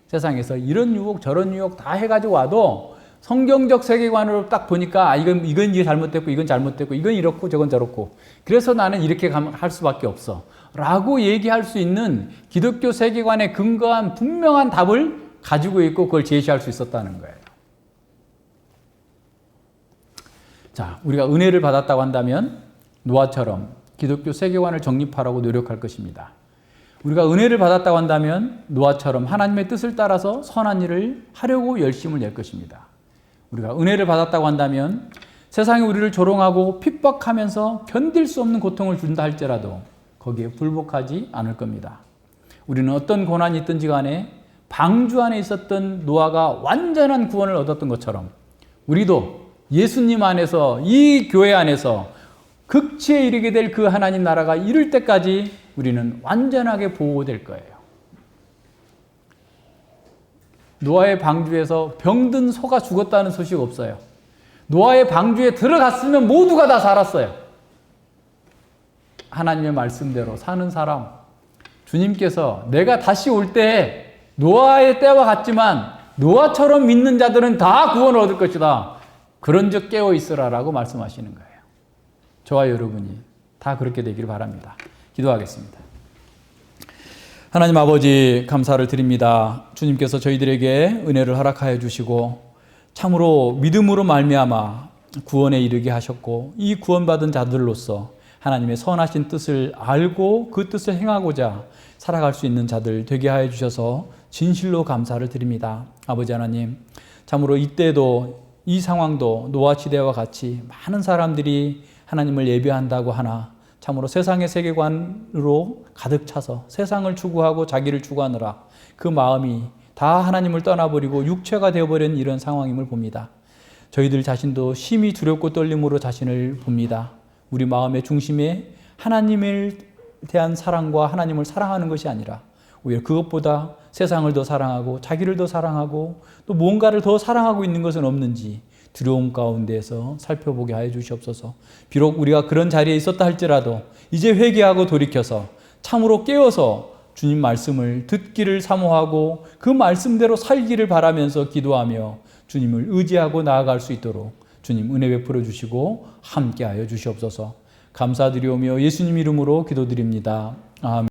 세상에서 이런 유혹 저런 유혹 다 해가지고 와도 성경적 세계관으로 딱 보니까 이건 이게 잘못됐고 이건 잘못됐고 이건 이렇고 저건 저렇고 그래서 나는 이렇게 할 수밖에 없어 라고 얘기할 수 있는 기독교 세계관에 근거한 분명한 답을 가지고 있고 그걸 제시할 수 있었다는 거예요. 자, 우리가 은혜를 받았다고 한다면 노아처럼 기독교 세계관을 정립하라고 노력할 것입니다. 우리가 은혜를 받았다고 한다면 노아처럼 하나님의 뜻을 따라서 선한 일을 하려고 열심을 낼 것입니다. 우리가 은혜를 받았다고 한다면 세상이 우리를 조롱하고 핍박하면서 견딜 수 없는 고통을 준다 할지라도 거기에 불복하지 않을 겁니다. 우리는 어떤 고난이 있든지 간에 방주 안에 있었던 노아가 완전한 구원을 얻었던 것처럼 우리도 예수님 안에서 이 교회 안에서 극치에 이르게 될 그 하나님 나라가 이룰 때까지 우리는 완전하게 보호될 거예요. 노아의 방주에서 병든 소가 죽었다는 소식 없어요. 노아의 방주에 들어갔으면 모두가 다 살았어요. 하나님의 말씀대로 사는 사람, 주님께서 내가 다시 올 때 노아의 때와 같지만 노아처럼 믿는 자들은 다 구원을 얻을 것이다. 그런즉 깨어 있으라라고 말씀하시는 거예요. 저와 여러분이 다 그렇게 되기를 바랍니다. 기도하겠습니다. 하나님 아버지 감사를 드립니다. 주님께서 저희들에게 은혜를 허락하여 주시고 참으로 믿음으로 말미암아 구원에 이르게 하셨고 이 구원받은 자들로서 하나님의 선하신 뜻을 알고 그 뜻을 행하고자 살아갈 수 있는 자들 되게 하여 주셔서 진실로 감사를 드립니다. 아버지 하나님, 참으로 이때도 이 상황도 노아 시대와 같이 많은 사람들이 하나님을 예배한다고 하나 참으로 세상의 세계관으로 가득 차서 세상을 추구하고 자기를 추구하느라 그 마음이 다 하나님을 떠나버리고 육체가 되어버린 이런 상황임을 봅니다. 저희들 자신도 심히 두렵고 떨림으로 자신을 봅니다. 우리 마음의 중심에 하나님을 대한 사랑과 하나님을 사랑하는 것이 아니라 오히려 그것보다 세상을 더 사랑하고 자기를 더 사랑하고 또 뭔가를 더 사랑하고 있는 것은 없는지 두려움 가운데에서 살펴보게 하여 주시옵소서. 비록 우리가 그런 자리에 있었다 할지라도 이제 회개하고 돌이켜서 참으로 깨어서 주님 말씀을 듣기를 사모하고 그 말씀대로 살기를 바라면서 기도하며 주님을 의지하고 나아갈 수 있도록 주님 은혜 베풀어 주시고 함께하여 주시옵소서. 감사드리오며 예수님 이름으로 기도드립니다. 아멘.